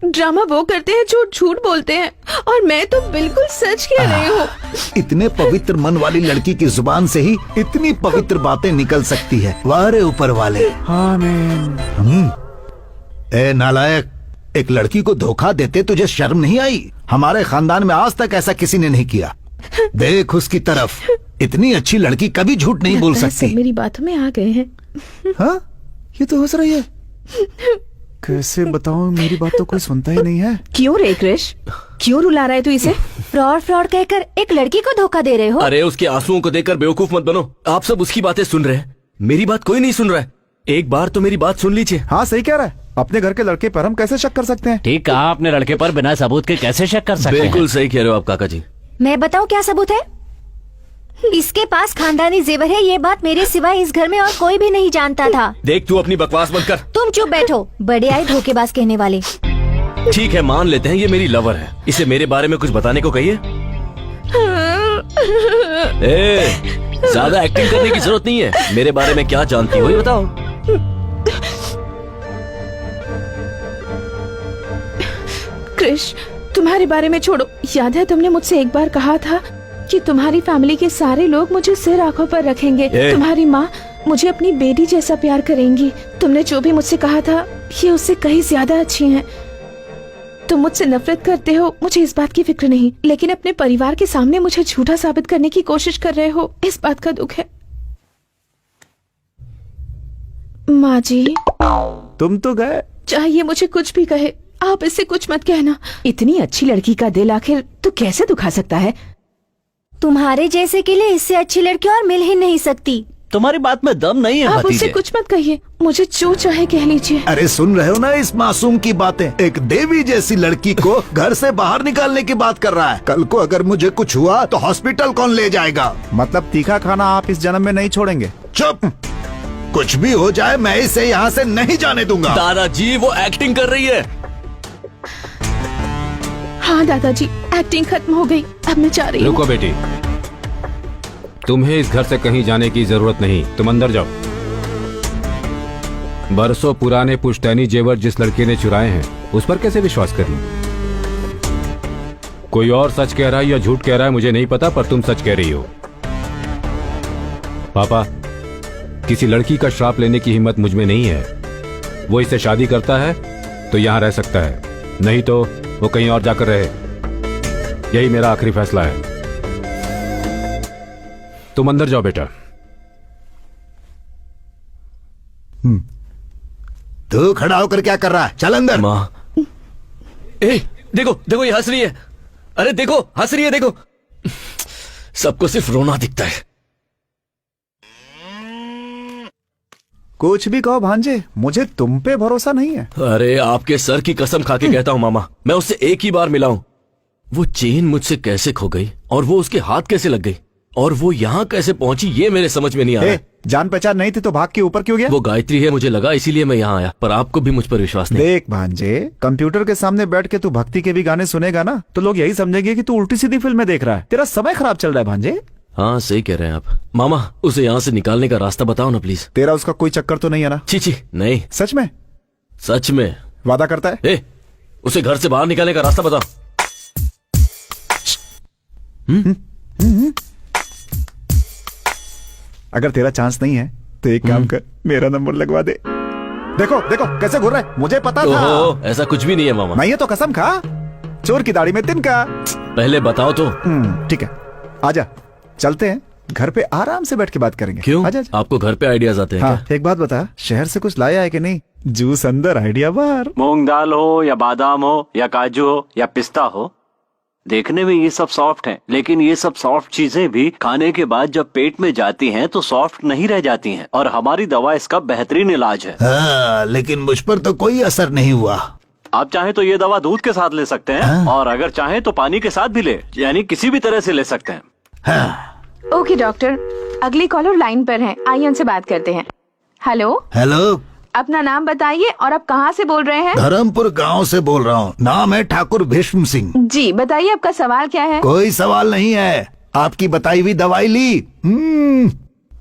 ड्रामा वो करते हैं जो झूठ बोलते हैं, और मैं तो बिल्कुल सच कह रही हूँ। इतने पवित्र मन वाली लड़की की जुबान से ही इतनी पवित्र बातें निकल सकती है। वाह रे ऊपर वाले। आमीन। ए नालायक, एक लड़की को धोखा देते तुझे शर्म नहीं आई? हमारे खानदान में आज तक ऐसा किसी ने नहीं किया। देख उसकी तरफ, इतनी अच्छी लड़की कभी झूठ नहीं बोल सकती। मेरी बातों में आ गए हैं। हाँ, ये तो हंस रही है। कैसे बताऊं, मेरी बात तो कोई सुनता ही नहीं है। क्यों रे कृष, क्यों रुला रहा है तू इसे? फ्रॉड फ्रॉड कहकर एक लड़की को धोखा दे रहे हो? अरे उसके आंसुओं को देखकर बेवकूफ मत बनो। आप सब उसकी बातें सुन रहे हैं, मेरी बात कोई नहीं सुन रहा है। एक बार तो मेरी बात सुन लीजिए। हाँ सही कह रहा है। अपने घर के लड़के पर हम कैसे शक कर सकते हैं? ठीक कहा, अपने लड़के पर बिना सबूत के कैसे शक कर सकते हैं? बिल्कुल सही कह रहे हो आप काका जी। मैं बताऊं क्या सबूत है? इसके पास खानदानी जेवर है, ये बात मेरे सिवाय इस घर में और कोई भी नहीं जानता था। देख तू अपनी बकवास बंद कर। तुम चुप बैठो, बड़े आए धोखेबाज कहने वाले। ठीक है, मान लेते हैं ये मेरी लवर है। इसे मेरे बारे में कुछ बताने को कहिए। ज्यादा एक्टिंग करने की जरूरत नहीं है। मेरे बारे में क्या जानती हो ये बताओ। कृष, तुम्हारे बारे में छोड़ो। याद है तुमने मुझसे एक बार कहा था कि तुम्हारी फैमिली के सारे लोग मुझे सिर आंखों पर रखेंगे। तुम्हारी माँ मुझे अपनी बेटी जैसा प्यार करेंगी। तुमने जो भी मुझसे कहा था ये उससे कहीं ज्यादा अच्छी हैं। तुम मुझसे नफरत करते हो, मुझे इस बात की फिक्र नहीं, लेकिन अपने परिवार के सामने मुझे झूठा साबित करने की कोशिश कर रहे हो, इस बात का दुख है। माँ जी, तुम तो गए। चाहिए मुझे कुछ भी कहे, आप इससे कुछ मत कहना। इतनी अच्छी लड़की का दिल आखिर तो कैसे दुखा सकता है? तुम्हारे जैसे के लिए इससे अच्छी लड़की और मिल ही नहीं सकती। तुम्हारी बात में दम नहीं है आप भतीजे। उससे कुछ मत कहिए, मुझे जो चाहे कह लीजिए। अरे सुन रहे हो ना इस मासूम की बातें? एक देवी जैसी लड़की को घर से बाहर निकालने की बात कर रहा है। कल को अगर मुझे कुछ हुआ तो हॉस्पिटल कौन ले जाएगा? मतलब तीखा खाना आप इस जन्म में नहीं छोड़ेंगे? चुप, कुछ भी हो जाए मैं इसे यहाँ से नहीं जाने दूंगा। दादाजी वो एक्टिंग कर रही है। हाँ दादाजी, एक्टिंग खत्म हो गई, अब मैं जा रही हूँ। रुको बेटी, तुम्हें इस घर से कहीं जाने की जरूरत नहीं, तुम अंदर जाओ। बरसों पुराने पुश्तैनी जेवर जिस लड़के ने चुराए हैं उस पर कैसे विश्वास कर लूं? कोई और सच कह रहा है या झूठ कह रहा है मुझे नहीं पता, पर तुम सच कह रही हो। पापा, किसी लड़की का श्राप लेने की हिम्मत मुझ में नहीं है। वो इससे शादी करता है तो यहां रह सकता है, नहीं तो वो कहीं और जाकर रहे। यही मेरा आखिरी फैसला है। तुम अंदर जाओ बेटा। तू खड़ा होकर क्या कर रहा है? चल अंदर। माँ, ए, देखो देखो ये हंस रही है। अरे देखो हंस रही है, देखो। सबको सिर्फ रोना दिखता है। कुछ भी कहो भांजे, मुझे तुम पे भरोसा नहीं है। अरे आपके सर की कसम खा के कहता हूँ मामा, मैं उससे एक ही बार मिला हूँ। वो चेन मुझसे कैसे खो गई और वो उसके हाथ कैसे लग गई और वो यहाँ कैसे पहुंची, ये मेरे समझ में नहीं आ रहा। जान पहचान नहीं थी तो भाग के ऊपर क्यों गया? वो गायत्री है मुझे लगा, इसीलिए मैं यहाँ आया, पर आपको भी मुझ पर विश्वास नहीं। देख भांजे, कंप्यूटर के सामने बैठ के तू भक्ति के भी गाने सुनेगा ना तो लोग यही समझेंगे कि तू उल्टी सीधी फिल्में देख रहा है। तेरा समय खराब चल रहा है भांजे। हाँ सही कह रहे हैं आप। मामा, उसे यहाँ से निकालने का रास्ता बताओ ना प्लीज। तेरा उसका कोई चक्कर तो नहीं है ना? छी नहीं। सच में? सच में। वादा करता है? उसे घर से बाहर निकालने का रास्ता बताओ। अगर तेरा चांस नहीं है तो एक काम कर, मेरा नंबर लगवा दे। देखो देखो कैसे घूर रहा है, मुझे पता था। ऐसा कुछ भी नहीं है मामा। नहीं है तो कसम खा, चोर की दाढ़ी में तिनका। पहले बताओ तो। ठीक है, आजा, चलते हैं, घर पे आराम से बैठ के बात करेंगे। क्यों? आजा। आपको घर पे आइडियाज आते हैं? हाँ, एक बात बता, शहर से कुछ लाया है कि नहीं? जूस अंदर, आइडिया बाहर। मूंग दाल हो या बादाम हो या काजू हो या पिस्ता हो, देखने में ये सब सॉफ्ट हैं, लेकिन ये सब सॉफ्ट चीजें भी खाने के बाद जब पेट में जाती हैं तो सॉफ्ट नहीं रह जाती हैं, और हमारी दवा इसका बेहतरीन इलाज है। हाँ, लेकिन मुझ पर तो कोई असर नहीं हुआ। आप चाहें तो ये दवा दूध के साथ ले सकते हैं, और अगर चाहें तो पानी के साथ भी ले, यानी किसी भी तरह से ले सकते हैं। ओके डॉक्टर, अगली कॉलर लाइन पर है, आइए उनसे बात करते हैं। हेलो। हेलो, अपना नाम बताइए और आप कहाँ से बोल रहे हैं? धर्मपुर गांव से बोल रहा हूँ। नाम है ठाकुर भीष्म सिंह। जी बताइए, आपका सवाल क्या है? कोई सवाल नहीं है। आपकी बताई हुई दवाई ली,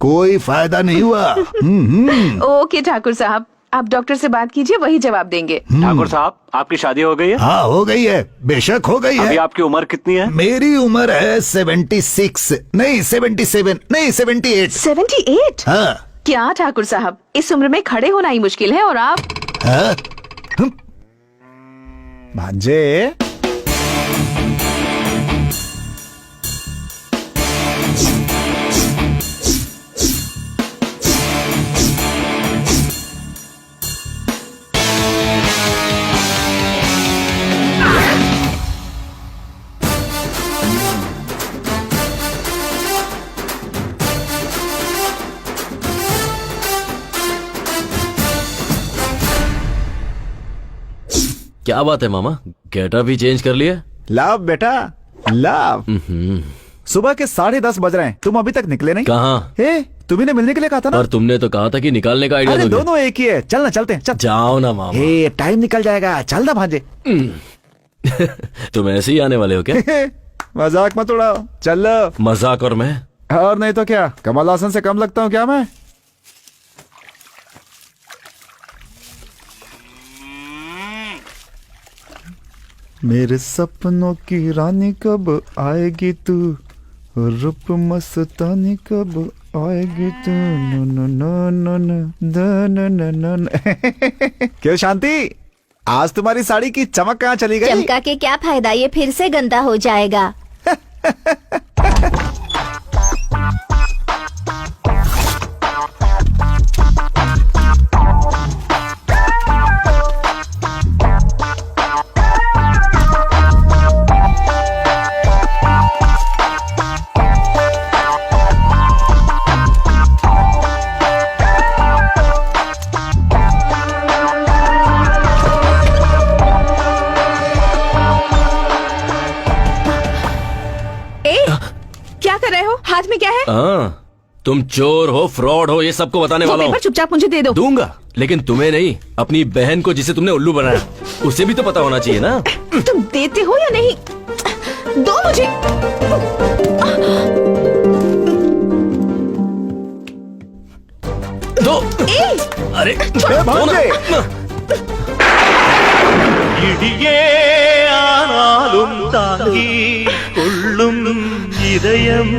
कोई फायदा नहीं हुआ। ओके ठाकुर साहब, आप डॉक्टर से बात कीजिए, वही जवाब देंगे। ठाकुर साहब, आपकी शादी हो गई है? हाँ हो गई है, बेशक हो गई है। अभी आपकी उम्र कितनी है? मेरी उम्र है 76 नहीं 77 नहीं 78। 78? हाँ। क्या ठाकुर साहब, इस उम्र में खड़े होना ही मुश्किल है और आप? भांजे, क्या बात है मामा, गेटअप भी चेंज कर लिया? लाभ बेटा लाभ। सुबह के 10:30 बज रहे हैं, तुम अभी तक निकले नहीं। कहाँ? तुम्ही ने मिलने के लिए कहा था ना। और तुमने तो कहा था कि निकालने का आइडिया अरे दोगे। दोनों एक ही है, चल ना, चलते हैं, चल। जाओ ना मामा। टाइम निकल जाएगा, चल ना भांजे। तुम ऐसे ही आने वाले हो क्या? मजाक मत उड़ाओ, चल। मजाक और मैं? और नहीं तो क्या, कमल हासन से कम लगता हूँ क्या मैं? मेरे सपनों की रानी कब आएगी तू, रूप मस्तानी कब आएगी तू, no no no no no no no no. क्यों शांति, आज तुम्हारी साड़ी की चमक कहाँ चली गई? चमका के क्या फायदा, ये फिर से गंदा हो जाएगा। क्या कर रहे हो? हाथ में क्या है? तुम चोर हो, फ्रॉड हो, ये सबको बताने वाला हूँ। पेपर चुपचाप मुझे दे दो। दूंगा, लेकिन तुम्हें नहीं, अपनी बहन को जिसे तुमने उल्लू बनाया उसे भी तो पता होना चाहिए ना। तुम देते हो या नहीं? दो मुझे। दो। अरे दो ना। இடியே ஆனாலும் தாங்கி கொள்ளும் இதயம்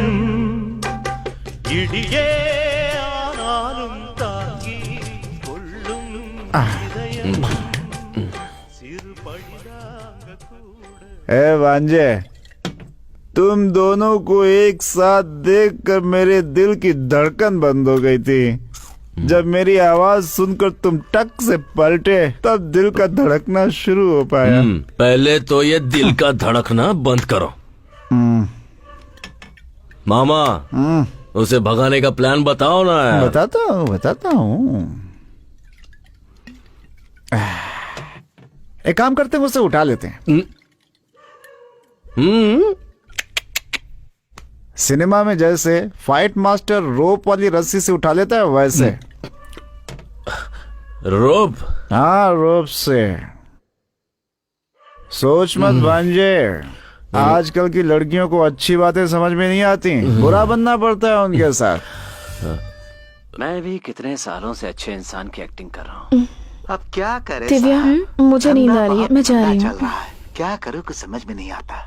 இடியே ஆனாலும் தாங்கி கொள்ளும் இதயம் சிறு பழிதாங்க கூட ए भांजे, तुम दोनों को एक साथ देखकर मेरे दिल की धड़कन बंद हो गई थी। जब मेरी आवाज सुनकर तुम टक से पलटे तब दिल का धड़कना शुरू हो पाया। पहले तो ये दिल का धड़कना बंद करो। मामा, उसे भगाने का प्लान बताओ ना यार। बताता हूँ। एक काम करते हैं, उसे उठा लेते हैं। सिनेमा में जैसे फाइट मास्टर रोप वाली रस्सी से उठा लेता है वैसे। रोप? हाँ, रोप से। सोच मत भांजे, आजकल की लड़कियों को अच्छी बातें समझ में नहीं आती, बुरा बनना पड़ता है उनके साथ। मैं भी कितने सालों से अच्छे इंसान की एक्टिंग कर रहा हूँ। अब क्या करे दिव्या, मुझे नींद आ रही है, मैं जा रही हूँ। क्या करूँ कुछ समझ में नहीं आता।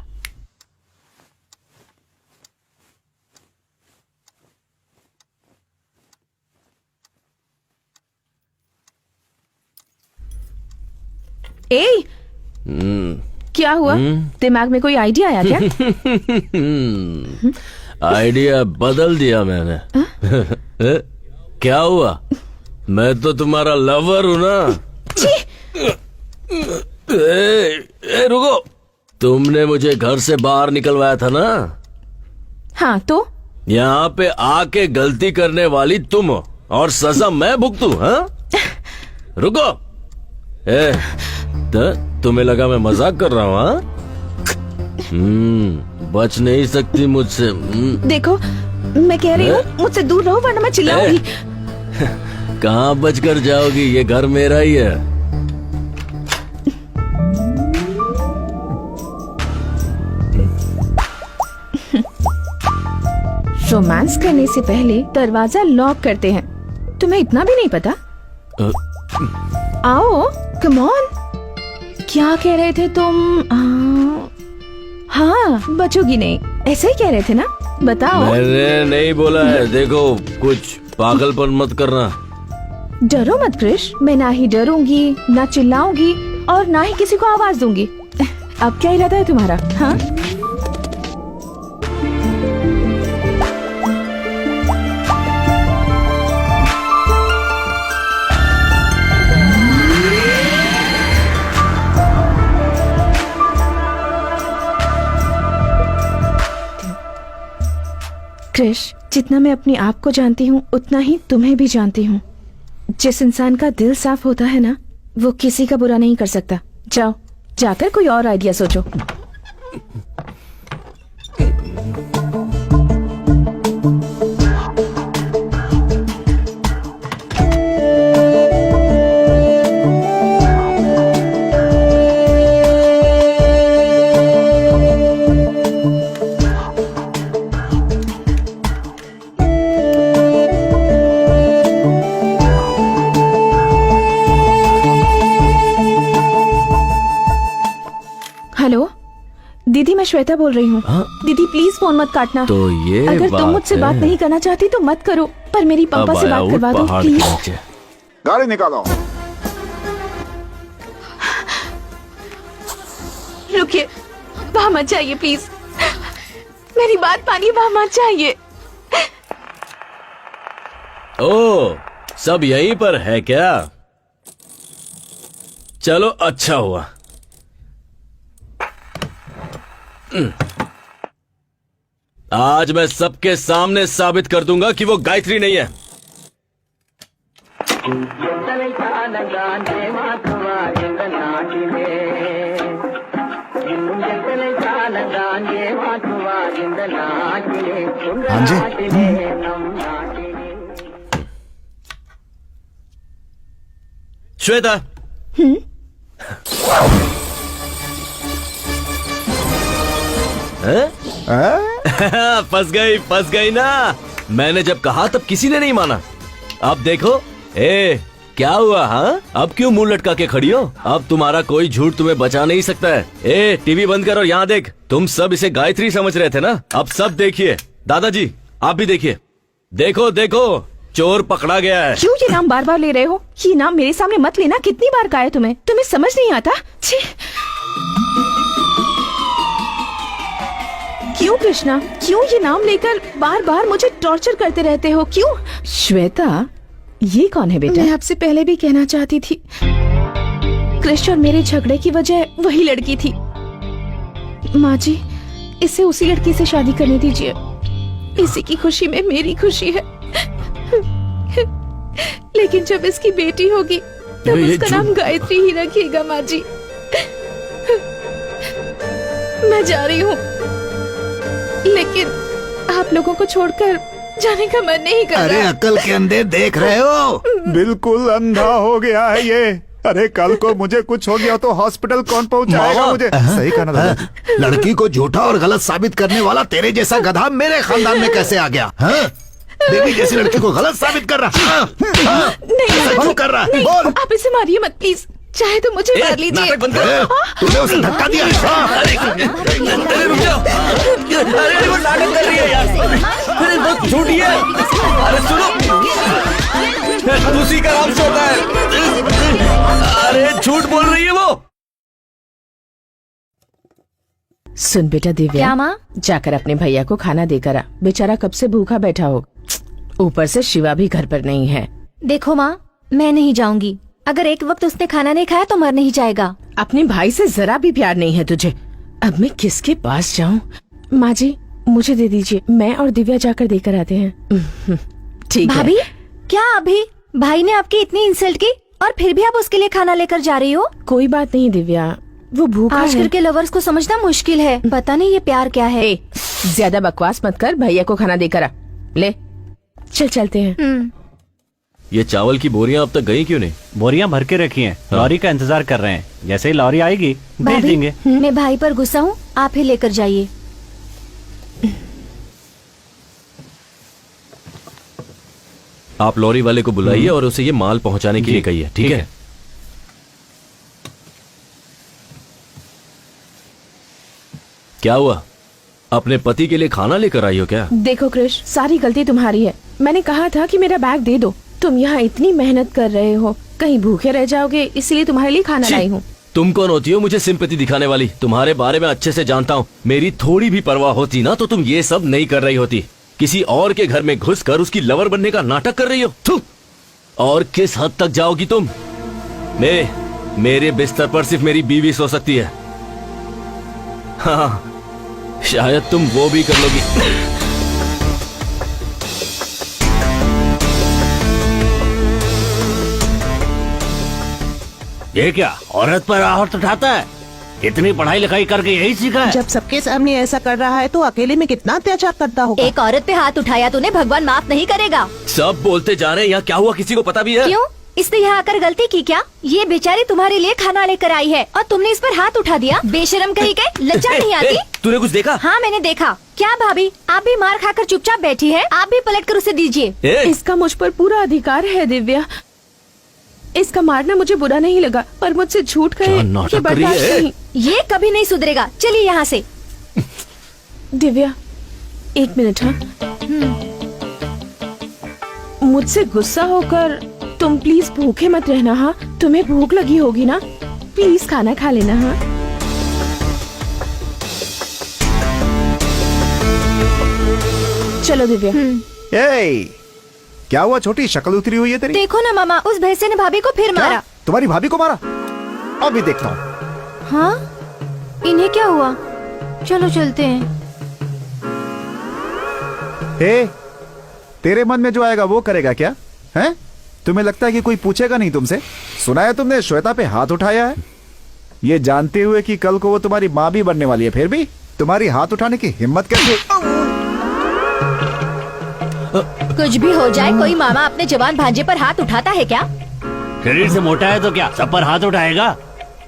ए, क्या हुआ? दिमाग में कोई आइडिया आया क्या? आइडिया बदल दिया मैंने। क्या हुआ? मैं तो तुम्हारा लवर हूँ ना। रुको, तुमने मुझे घर से बाहर निकलवाया था ना? हाँ तो? यहाँ पे आके गलती करने वाली तुम हो और सजा मैं भुगतूं, हाँ? रुको। तुम्हें लगा मैं मजाक कर रहा हूँ, हाँ? बच नहीं सकती मुझसे। देखो, मैं कह रही हूँ मुझसे दूर रहो वरना मैं चिल्लाऊंगी। कहाँ बच कर जाओगी? ये घर मेरा ही है। रोमांस करने से पहले दरवाजा लॉक करते हैं। तुम्हें इतना भी नहीं पता? आओ, कम ऑन। क्या कह रहे थे तुम? हाँ, बचोगी नहीं, ऐसे ही कह रहे थे ना? बताओ। मैंने नहीं बोला है। देखो, कुछ पागलपन मत करना। डरो मत क्रिश, मैं ना ही डरूंगी, ना चिल्लाऊंगी और ना ही किसी को आवाज दूंगी। अब क्या इरादा है तुम्हारा? हाँ? क्रिश, जितना मैं अपने आप को जानती हूँ उतना ही तुम्हें भी जानती हूँ। जिस इंसान का दिल साफ होता है ना, वो किसी का बुरा नहीं कर सकता। जाओ, जाकर कोई और आइडिया सोचो। हेलो दीदी, मैं श्वेता बोल रही हूँ। दीदी प्लीज फोन मत काटना। तो ये अगर तुम मुझसे बात नहीं करना चाहती तो मत करो, पर मेरी पापा से बात करवा दो प्लीज। गाड़ी निकालो। रुकिए, वहाँ मत जाइए प्लीज, मेरी बात मानिए, वहाँ मत जाइए। ओ, सब यहीं पर है क्या? चलो, अच्छा हुआ। आज मैं सबके सामने साबित कर दूंगा कि वो गायत्री नहीं है। हाँ जी। श्वेता, फंस गई ना। मैंने जब कहा तब किसी ने नहीं माना। अब देखो, ए क्या हुआ? हाँ, अब क्यों मुंह लटका के खड़ी हो? अब तुम्हारा कोई झूठ तुम्हें बचा नहीं सकता है। ए टीवी बंद करो, यहाँ देख। तुम सब इसे गायत्री समझ रहे थे ना, अब सब देखिए। दादाजी आप भी देखिए। देखो देखो, चोर पकड़ा गया है। क्यों ये नाम बार बार ले रहे हो? ये नाम मेरे सामने मत लेना। कितनी बार कहा है तुम्हें? तुम्हें समझ नहीं आता? छी! क्यों कृष्णा, क्यों ये नाम लेकर बार बार मुझे टॉर्चर करते रहते हो? क्यों? श्वेता, ये कौन है बेटा? मैं आपसे पहले भी कहना चाहती थी, कृष्ण और मेरे झगड़े की वजह वही लड़की थी। माँ जी, इसे उसी लड़की से शादी करने दीजिए। इसी की खुशी में मेरी खुशी है। लेकिन जब इसकी बेटी होगी तब उसका नाम गायत्री ही रखिएगा। माँ जी, मैं जा रही हूँ, लेकिन आप लोगों को छोड़कर जाने का मन नहीं कर रहा। अरे अकल के अंधे देख रहे हो? बिल्कुल अंधा हो गया है ये। अरे कल को मुझे कुछ हो गया तो हॉस्पिटल कौन पहुंचाएगा मुझे? सही कहा ना दादा। लड़की को झूठा और गलत साबित करने वाला तेरे जैसा गधा मेरे खानदान में कैसे आ गया? हाँ? बेबी जैसी लड़की को गलत साबित कर रहा। नहीं, क्यों कर रहा? नहीं, बोल। आप इसे मारिए मत प्लीज। चाहे तो मुझे मार लीजिए। तूने उसे धक्का दिया। अरे रुक जाओ। अरे वो नाटक कर रही है यार। अरे वो झूठी है। अरे सुनो, उसी का नाम से होता है। अरे झूठ बोल रही है वो। सुन बेटा दिव्या, क्या माँ? जाकर अपने भैया को खाना देकर आ। बेचारा कब से भूखा बैठा हो। ऊपर से शिवा भी घर पर नहीं है। देखो माँ, मैं नहीं जाऊंगी। अगर एक वक्त उसने खाना नहीं खाया तो मर नहीं जाएगा। अपने भाई से जरा भी प्यार नहीं है तुझे। अब मैं किसके पास जाऊँ? माँ जी, मुझे दे दीजिए, मैं और दिव्या जाकर देकर आते हैं। ठीक है। भाभी, क्या अभी भाई ने आपकी इतनी इंसल्ट की और फिर भी आप उसके लिए खाना लेकर जा रही हो? कोई बात नहीं दिव्या, वो भूखा आजकल है। के लवर्स को समझना मुश्किल है। पता नहीं ये प्यार क्या है। ए, ज्यादा बकवास मत कर, भैया को खाना देकर आ। ले चल चलते हैं। ये चावल की बोरियां अब तक गई क्यों नहीं? बोरियां भर के रखी हैं, लॉरी का इंतजार कर रहे हैं। जैसे ही लॉरी आएगी भेज भाभी, देंगे। मैं भाई पर गुस्सा हूँ, आप ही लेकर जाइए। आप लॉरी वाले को बुलाइए और उसे ये माल पहुंचाने के लिए कहिए, ठीक है? क्या हुआ? अपने पति के लिए खाना लेकर आई हो क्या? देखो कृष, सारी गलती तुम्हारी है। मैंने कहा था कि मेरा बैग दे दो। तुम यहाँ इतनी मेहनत कर रहे हो, कहीं भूखे रह जाओगे, इसलिए तुम्हारे लिए खाना लाई हूँ। तुम कौन होती हो मुझे सिंपैथी दिखाने वाली? तुम्हारे बारे में अच्छे से जानता हूँ। मेरी थोड़ी भी परवाह होती ना तो तुम ये सब नहीं कर रही होती। किसी और के घर में घुसकर उसकी लवर बनने का नाटक कर रही हो। थू! और किस हद तक जाओगी तुम? मेरे बिस्तर पर सिर्फ मेरी बीवी सो सकती है। हाँ, शायद तुम वो भी कर लोगी। ये क्या औरत पर आहट उठाता है? इतनी पढ़ाई लिखाई करके यही सीखा है? जब सबके सामने ऐसा कर रहा है तो अकेले में कितना अत्याचार करता होगा। एक औरत पे हाथ उठाया तूने, भगवान माफ नहीं करेगा। सब बोलते जा रहे हैं, यहाँ क्या हुआ किसी को पता भी है? क्यों? इसने यहाँ आकर गलती की क्या? ये बेचारी तुम्हारे लिए खाना लेकर आई है और तुमने इस पर हाथ उठा दिया। बेशरम कहीं के, लज्जा नहीं आती? तूने कुछ देखा? हाँ मैंने देखा। क्या भाभी, आप भी मार खाकर चुपचाप बैठी है? आप भी पलट कर उसे दीजिए। इसका मुझ पर पूरा अधिकार है दिव्या। इसका मारना मुझे बुरा नहीं लगा, पर मुझसे झूठ कहे ये बर्दाश्त नहीं। ये कभी नहीं सुधरेगा। चलिए यहाँ से। दिव्या, एक मिनट। हाँ, मुझसे गुस्सा होकर तुम प्लीज भूखे मत रहना। हाँ, तुम्हें भूख लगी होगी ना, प्लीज खाना खा लेना। हाँ, चलो दिव्या। क्या हुआ छोटी, शक्ल उतरी हुई है तेरी? देखो ना मामा, उस भैंसे ने भाभी को फिर मारा। तुम्हारी भाभी को मारा? अभी देखता हूँ। हाँ, इन्हें क्या हुआ? चलो चलते हैं। तेरे मन में जो आएगा वो करेगा क्या? हैं? तुम्हें लगता है कि कोई पूछेगा नहीं तुमसे? सुना है तुमने श्वेता पे हाथ उठाया है, ये जानते हुए कि कल को वो तुम्हारी माँ भी बनने वाली है, फिर भी तुम्हारी हाथ उठाने की हिम्मत कैसे? कुछ भी हो जाए, कोई मामा अपने जवान भांजे पर हाथ उठाता है क्या? शरीर से मोटा है तो क्या सब पर हाथ उठाएगा?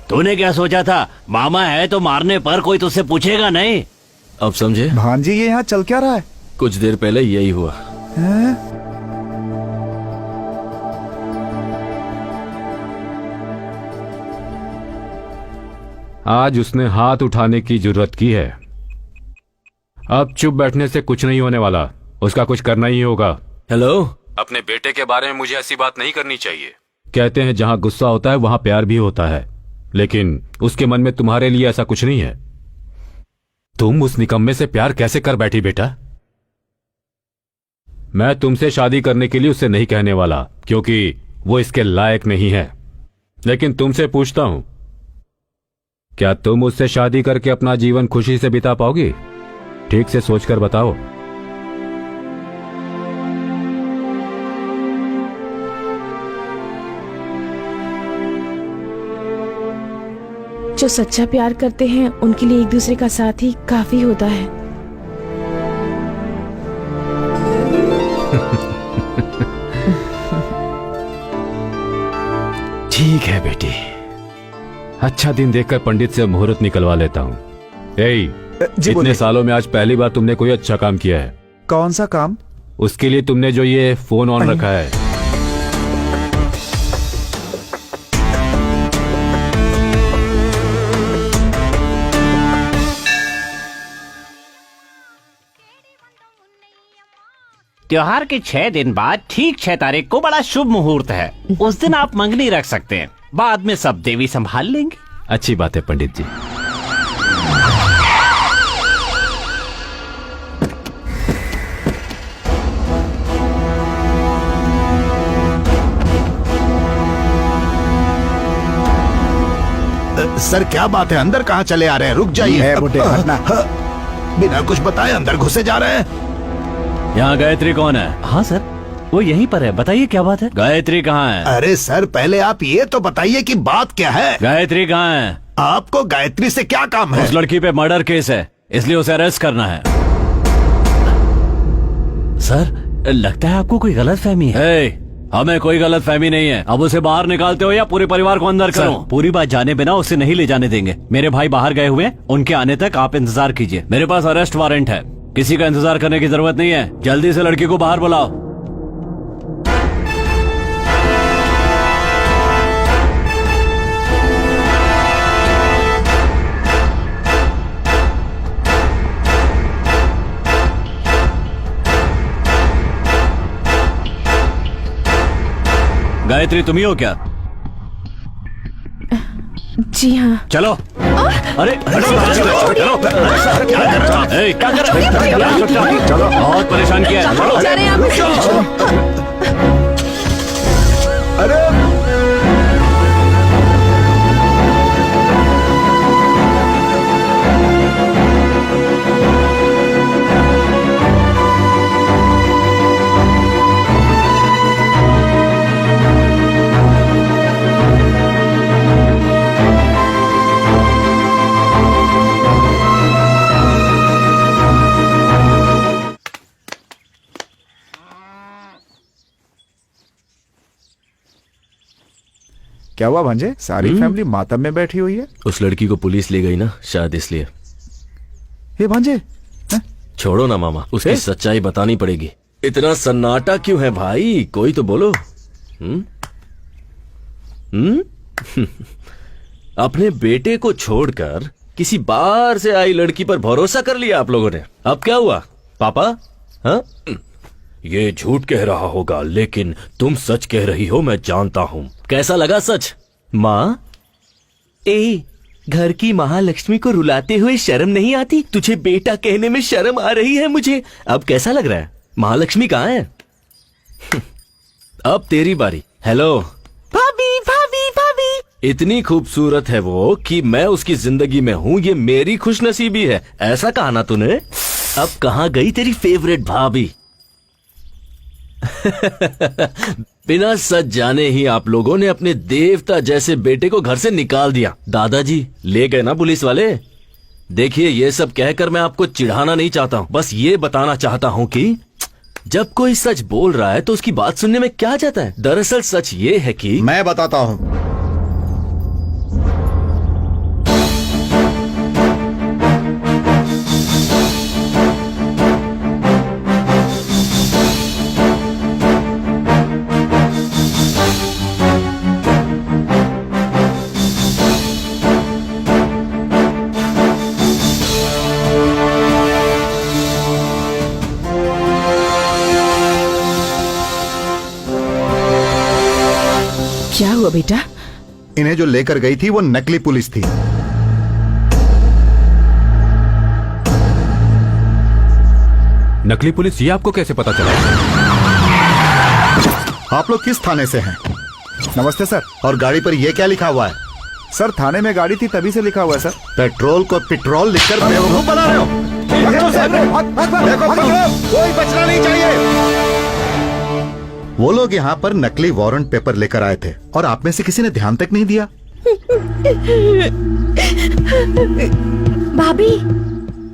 तूने क्या सोचा था, मामा है तो मारने पर कोई तुझसे पूछेगा नहीं? अब समझे? भांजी ये यहाँ चल क्या रहा है? कुछ देर पहले यही हुआ। आज उसने हाथ उठाने की जरूरत की है। अब चुप बैठने से कुछ नहीं होने वाला, उसका कुछ करना ही होगा। हेलो, अपने बेटे के बारे में मुझे ऐसी बात नहीं करनी चाहिए। कहते हैं जहां गुस्सा होता है वहां प्यार भी होता है, लेकिन उसके मन में तुम्हारे लिए ऐसा कुछ नहीं है। तुम उस निकम्मे से प्यार कैसे कर बैठी बेटा? मैं तुमसे शादी करने के लिए उसे नहीं कहने वाला, क्योंकि वो इसके लायक नहीं है। लेकिन तुमसे पूछता हूं, क्या तुम उससे शादी करके अपना जीवन खुशी से बिता पाओगी? ठीक से सोचकर बताओ। जो सच्चा प्यार करते हैं उनके लिए एक दूसरे का साथ ही काफी होता है। ठीक है बेटी, अच्छा दिन देखकर पंडित से मुहूर्त निकलवा लेता हूँ। जी इतने बोलिए। सालों में आज पहली बार तुमने कोई अच्छा काम किया है। कौन सा काम? उसके लिए तुमने जो ये फोन ऑन रखा है। त्योहार के 6 दिन बाद ठीक 6 तारीख को बड़ा शुभ मुहूर्त है। उस दिन आप मंगनी रख सकते हैं, बाद में सब देवी संभाल लेंगे। अच्छी बात है पंडित जी। सर क्या बात है, अंदर कहाँ चले आ रहे हैं? रुक जाइए। बुड्ढे, हटना। बिना कुछ बताए अंदर घुसे जा रहे हैं। यहाँ गायत्री कौन है? हाँ सर, वो यहीं पर है, बताइए क्या बात है? गायत्री कहाँ है? अरे सर पहले आप ये तो बताइए कि बात क्या है। गायत्री कहाँ है? आपको गायत्री से क्या काम है? उस लड़की पे मर्डर केस है, इसलिए उसे अरेस्ट करना है। सर लगता है आपको कोई गलत फहमी है। हमें कोई गलत फहमी नहीं है। अब उसे बाहर निकालते हो या पूरे परिवार को अंदर करो? पूरी बात जाने बिना उसे नहीं ले जाने देंगे। मेरे भाई बाहर गए हुए, उनके आने तक आप इंतजार कीजिए। मेरे पास अरेस्ट वारंट है, किसी का इंतजार करने की जरूरत नहीं है। जल्दी से लड़की को बाहर बुलाओ। गायत्री तुम ही हो क्या? जी हाँ। चलो। अरे क्या कर रहे हो? बहुत परेशान किया है। कहाँ जा रहे हैं आप? अरे क्या हुआ भांजे? सारी फैमिली मातम में बैठी हुई है। उस लड़की को पुलिस ले गई ना, शायद इसलिए। ये भांजे, छोड़ो ना मामा, उसकी सच्चाई बतानी पड़ेगी। इतना सन्नाटा क्यों है भाई? कोई तो बोलो। अपने बेटे को छोड़कर किसी बाहर से आई लड़की पर भरोसा कर लिया आप लोगों ने। अब क्या हुआ पापा? हाँ, ये झूठ कह रहा होगा, लेकिन तुम सच कह रही हो, मैं जानता हूँ। कैसा लगा सच? माँ, घर की महालक्ष्मी को रुलाते हुए शर्म नहीं आती? तुझे बेटा कहने में शर्म आ रही है मुझे। अब कैसा लग रहा है? महालक्ष्मी कहाँ है? अब तेरी बारी। हेलो भाभी, भाभी, भाभी। इतनी खूबसूरत है वो कि मैं उसकी जिंदगी में हूँ, ये मेरी खुशनसीबी है। ऐसा कहा ना तूने? अब कहाँ गई तेरी फेवरेट भाभी? बिना सच जाने ही आप लोगों ने अपने देवता जैसे बेटे को घर से निकाल दिया। दादाजी ले गए ना पुलिस वाले। देखिए, ये सब कहकर मैं आपको चिढ़ाना नहीं चाहता हूँ, बस ये बताना चाहता हूँ कि जब कोई सच बोल रहा है तो उसकी बात सुनने में क्या जाता है। दरअसल सच ये है कि मैं बताता हूँ। क्या हुआ बेटा? इन्हें जो लेकर गई थी वो नकली पुलिस थी। नकली पुलिस, ये आपको कैसे पता चला? आप लोग किस थाने से हैं? नमस्ते सर। और गाड़ी पर ये क्या लिखा हुआ है? सर थाने में गाड़ी थी तभी से लिखा हुआ है सर। पेट्रोल को पेट्रोल लिखकर बेवकूफ बना रहे हो। देखो, कोई बचना नहीं चाहिए। वो लोग यहाँ पर नकली वारंट पेपर लेकर आए थे और आप में से किसी ने ध्यान तक नहीं दिया। भाभी,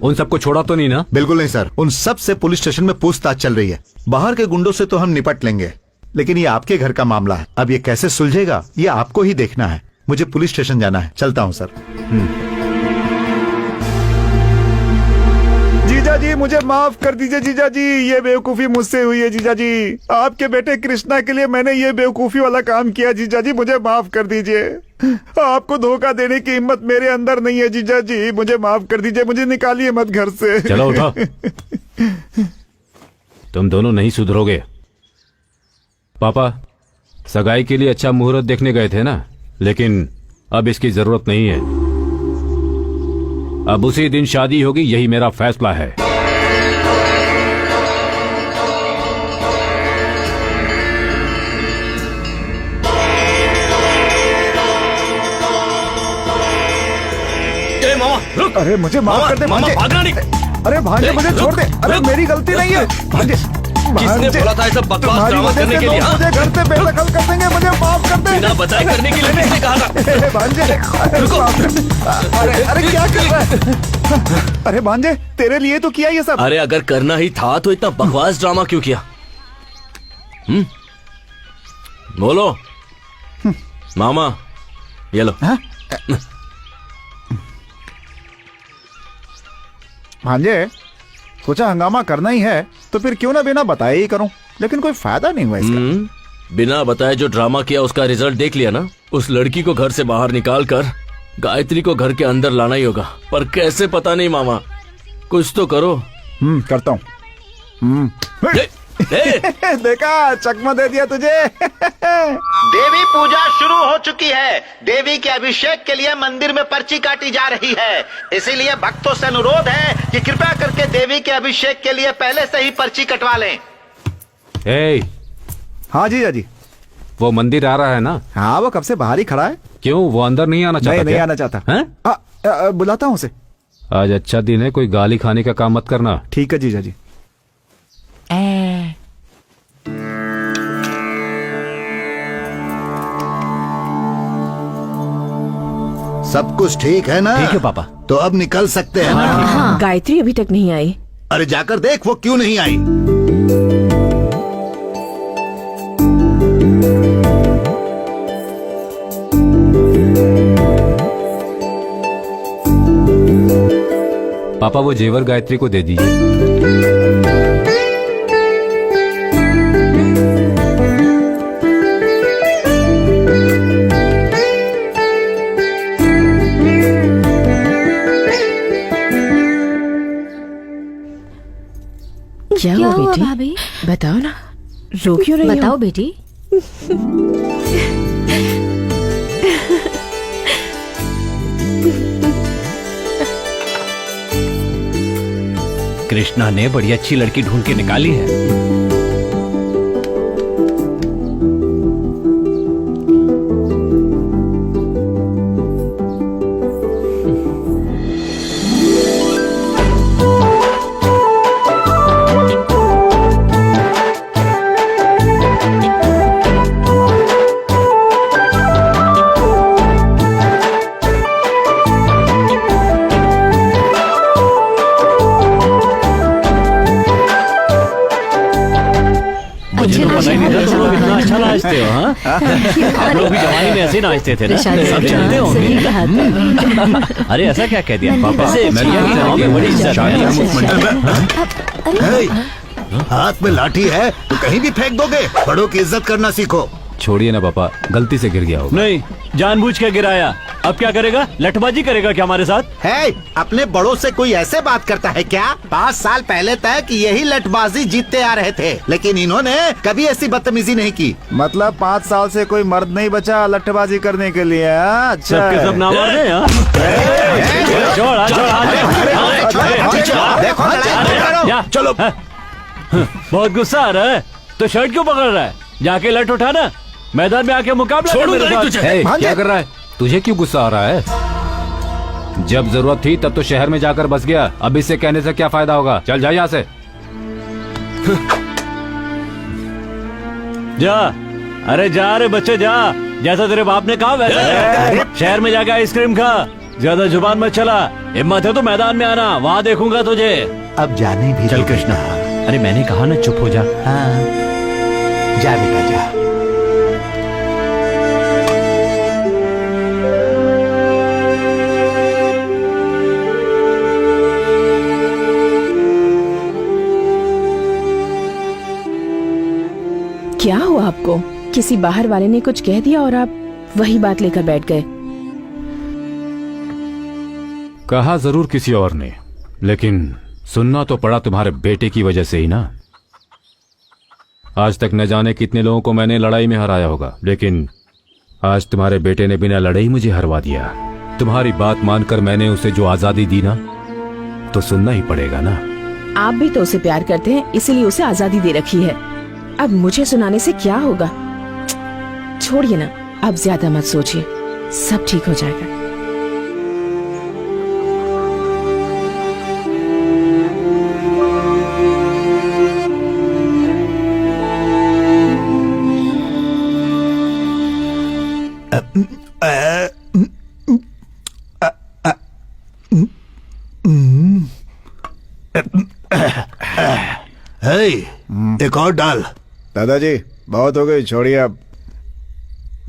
उन सबको छोड़ा तो नहीं ना? बिल्कुल नहीं सर, उन सब से पुलिस स्टेशन में पूछताछ चल रही है। बाहर के गुंडों से तो हम निपट लेंगे, लेकिन ये आपके घर का मामला है। अब ये कैसे सुलझेगा ये आपको ही देखना है। मुझे पुलिस स्टेशन जाना है, चलता हूँ सर। जीजा जी मुझे माफ कर दीजिए जीजा जी, ये बेवकूफी मुझसे हुई है जीजा जी। आपके बेटे कृष्णा के लिए मैंने ये बेवकूफी वाला काम किया जीजा जी, मुझे माफ कर दीजिए। आपको धोखा देने की हिम्मत मेरे अंदर नहीं है जीजा जी, मुझे माफ कर दीजिए, मुझे निकालिए मत घर से। चलो उठो। तुम दोनों नहीं सुधरोगे। पापा, सगाई के लिए अच्छा मुहूर्त देखने गए थे ना, लेकिन अब इसकी जरूरत नहीं है। अब उसी दिन शादी होगी, यही मेरा फैसला है। ए मामा रुक। अरे मुझे माफ कर दे मामा, भांजे। भागना नहीं। अरे भांजे मुझे छोड़ दे। अरे रुक। मेरी गलती नहीं है भांजे। किसने बोला था ये सब बकवास तुम्हारी ड्रामा वजह करने से के लिए? लोग मुझे घर से बेदखल कर देंगे, मुझे माफ कर दे। बिना बताए करने के लिए किसने कहा था? भांजे अरे माफ कर दे। अरे क्या कर रहा है? अरे भांजे तेरे लिए तो किया ये सब। अरे अगर करना ही था तो इतना बकवास ड्रामा क्यों किया? बोलो मामा, ये लो। भांजे सोचा हंगामा करना ही है तो फिर क्यों ना बिना बताए ही करूं, लेकिन कोई फायदा नहीं हुआ इसका। बिना बताए जो ड्रामा किया उसका रिजल्ट देख लिया ना। उस लड़की को घर से बाहर निकाल कर गायत्री को घर के अंदर लाना ही होगा, पर कैसे पता नहीं मामा, कुछ तो करो। करता हूँ। देखा, चकमा दे दिया तुझे। देवी पूजा शुरू हो चुकी है। देवी के अभिषेक के लिए मंदिर में पर्ची काटी जा रही है, इसीलिए भक्तों से अनुरोध है कि कृपया करके देवी के अभिषेक के लिए पहले से ही पर्ची कटवा लें। हाँ जीजा जी। वो मंदिर आ रहा है ना? हाँ वो कब से बाहर ही खड़ा है। क्यों, वो अंदर नहीं आना चाहता? नहीं आना चाहता। हैं? बुलाता हूँ उसे। आज अच्छा दिन है, कोई गाली खाने का काम मत करना। ठीक है जीजा जी। सब कुछ ठीक है ना? ठीक है पापा। तो अब निकल सकते हैं ना? गायत्री अभी तक नहीं आई। अरे जाकर देख वो क्यों नहीं आई। पापा वो जेवर गायत्री को दे दीजिए। क्या हुआ बेटी? भाभी? बताओ ना, रो क्यों रही हो? बताओ बेटी। कृष्णा ने बड़ी अच्छी लड़की ढूंढ के निकाली है। मुझे तो पता ही नहीं था तुम लोग इतना अच्छा नाचते हो। हाँ, आप लोग भी जवानी में ऐसे नाचते थे ना? सब जानते होंगे। अरे ऐसा क्या कह दिया पापा? में बड़ी इज्जत है। हाथ में लाठी है तो कहीं भी फेंक दोगे। बड़ों की इज्जत करना सीखो। छोड़िए ना पापा, गलती से गिर गया होगा। नहीं, जानबूझ के गिराया। अब क्या करेगा? लठबाजी करेगा क्या हमारे साथ? है, अपने बड़ों से कोई ऐसे बात करता है क्या? 5 साल पहले तक यही लठबाजी जीतते आ रहे थे, लेकिन इन्होंने कभी ऐसी बदतमीजी नहीं की। मतलब 5 साल से कोई मर्द नहीं बचा लट्ठबाजी करने के लिए। अच्छा सबके सब ना मार दे। चलो, बहुत गुस्सा आ रहा है तो शर्ट क्यों पकड़ रहा है? जाके लठ उठाना, मैदान में आके मुकाबला कर मेरे साथ। हे, क्या कर रहा है? तुझे क्यों गुस्सा आ रहा है? जब जरूरत थी तब तो शहर में जाकर बस गया, अब इससे कहने से क्या फायदा होगा? चल जा यहाँ से। जा, अरे जा रे बच्चे जा, जैसा तेरे बाप ने कहा वैसा कर। शहर में जाके आइसक्रीम खा, ज्यादा जुबान मत चला। हिम्मत है तो मैदान में आना, वहाँ देखूंगा तुझे। अब जाने भी चल कृष्णा, अरे मैंने कहा ना चुप हो जा। हाँ, जा बेटा जा। क्या हुआ आपको? किसी बाहर वाले ने कुछ कह दिया और आप वही बात लेकर बैठ गए? कहा जरूर किसी और ने, लेकिन सुनना तो पड़ा तुम्हारे बेटे की वजह से ही ना। आज तक न जाने कितने लोगों को मैंने लड़ाई में हराया होगा, लेकिन आज तुम्हारे बेटे ने बिना लड़ाई मुझे हरवा दिया। तुम्हारी बात मानकर मैंने उसे जो आजादी दी ना, तो सुनना ही पड़ेगा ना। आप भी तो उसे प्यार करते हैं, इसीलिए उसे आजादी दे रखी है। अब मुझे सुनाने से क्या होगा? छोड़िए ना, अब ज्यादा मत सोचिए, सब ठीक हो जाएगा। एक और डाल। दादाजी बहुत हो गई, छोड़िए अब।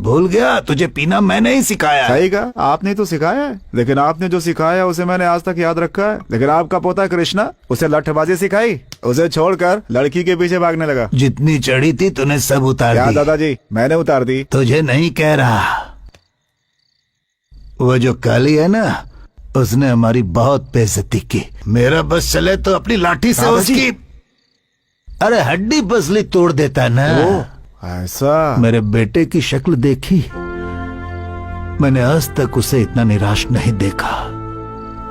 भूल गया, तुझे पीना मैंने ही सिखाया है। सही कहा, आपने तो सिखाया है, लेकिन आपने जो सिखाया उसे मैंने आज तक याद रखा है। लेकिन आपका पोता कृष्णा, उसे लठबाजी सिखाई, उसे छोड़कर लड़की के पीछे भागने लगा। जितनी चढ़ी थी तूने सब उतार क्या दी। दादाजी, मैंने उतार दी? तुझे नहीं कह रहा, वो जो काली है ना, उसने हमारी बहुत बेइज्जती की। मेरा बस चले तो अपनी लाठी से उसकी अरे हड्डी पसली तोड़ देता ना। ऐसा? मेरे बेटे की शक्ल देखी, मैंने आज तक उसे इतना निराश नहीं देखा।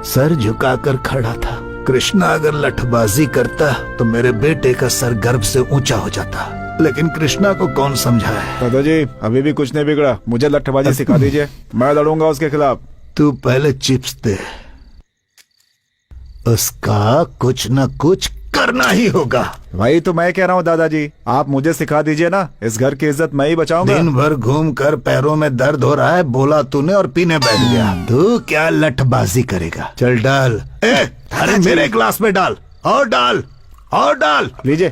सर झुकाकर खड़ा था। कृष्णा अगर लठबाजी करता तो मेरे बेटे का सर गर्व से ऊंचा हो जाता, लेकिन कृष्णा को कौन समझाए। दादाजी अभी भी कुछ नहीं बिगड़ा, मुझे लठबाजी सिखा दीजिए, मैं लड़ूंगा उसके खिलाफ। तू पहले चिप्स दे, उसका कुछ न कुछ करना ही होगा। वही तो मैं कह रहा हूँ दादाजी, आप मुझे सिखा दीजिए ना, इस घर की इज्जत मैं ही बचाऊंगा। दिन भर घूम कर पैरों में दर्द हो रहा है, बोला तूने और पीने बैठ गया। तू क्या लठबाजी करेगा? चल डाल। अरे मेरे ग्लास में डाल, और डाल, और डाल। लीजिए,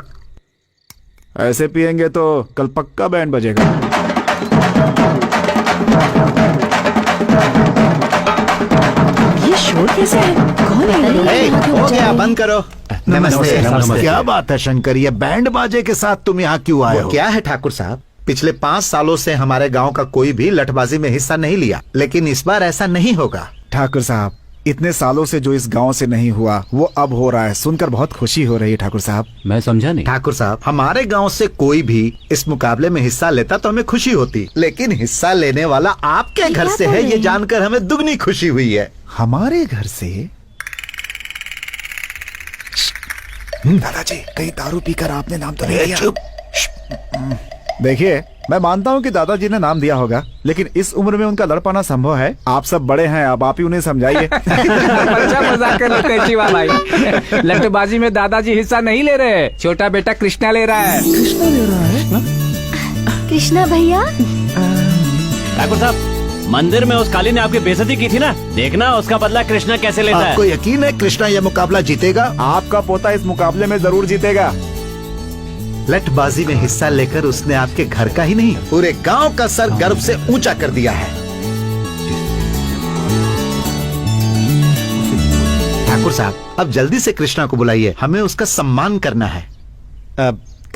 ऐसे पियेंगे तो कल पक्का बैंड बजेगा। ये शोर कैसे है? कौन है? हो गया, बंद करो। नमस्ते, नमस्ते। क्या बात है शंकर, ये बैंड बाजे के साथ तुम यहाँ क्यों आए हो? क्या है ठाकुर साहब, पिछले 5 सालों से हमारे गांव का कोई भी लठबाजी में हिस्सा नहीं लिया, लेकिन इस बार ऐसा नहीं होगा। ठाकुर साहब, इतने सालों से जो इस गांव से नहीं हुआ वो अब हो रहा है, सुनकर बहुत खुशी हो रही है। ठाकुर साहब, मैं समझा नहीं। ठाकुर साहब, हमारे गांव से कोई भी इस मुकाबले में हिस्सा लेता तो हमें खुशी होती, लेकिन हिस्सा लेने वाला आपके घर से है, ये जानकर हमें दुगनी खुशी हुई है। हमारे घर से? दादाजी कहीं दारू पीकर आपने नाम तो नहीं दिया? चुप। देखिए, मैं मानता हूँ कि दादाजी ने नाम दिया होगा, लेकिन इस उम्र में उनका लड़ पाना संभव है। आप सब बड़े हैं, अब आप ही उन्हें समझाइए। अच्छा मजाक कर लो कैची वाला ही। लठबाजी में दादाजी हिस्सा नहीं ले रहे, छोटा बेटा कृष्णा ले रहा है। कृष्णा ले रहा है? कृष्णा भैया, ठाकुर साहब, मंदिर में उस काली ने आपकी बेइज्जती की थी ना, देखना उसका बदला कृष्णा कैसे लेता है। आपको यकीन है कृष्णा यह मुकाबला जीतेगा? आपका पोता इस मुकाबले में जरूर जीतेगा। लठबाजी में हिस्सा लेकर उसने आपके घर का ही नहीं, पूरे गांव का सर गर्व से ऊंचा कर दिया है। ठाकुर साहब, अब जल्दी से कृष्णा को बुलाइए, हमें उसका सम्मान करना है।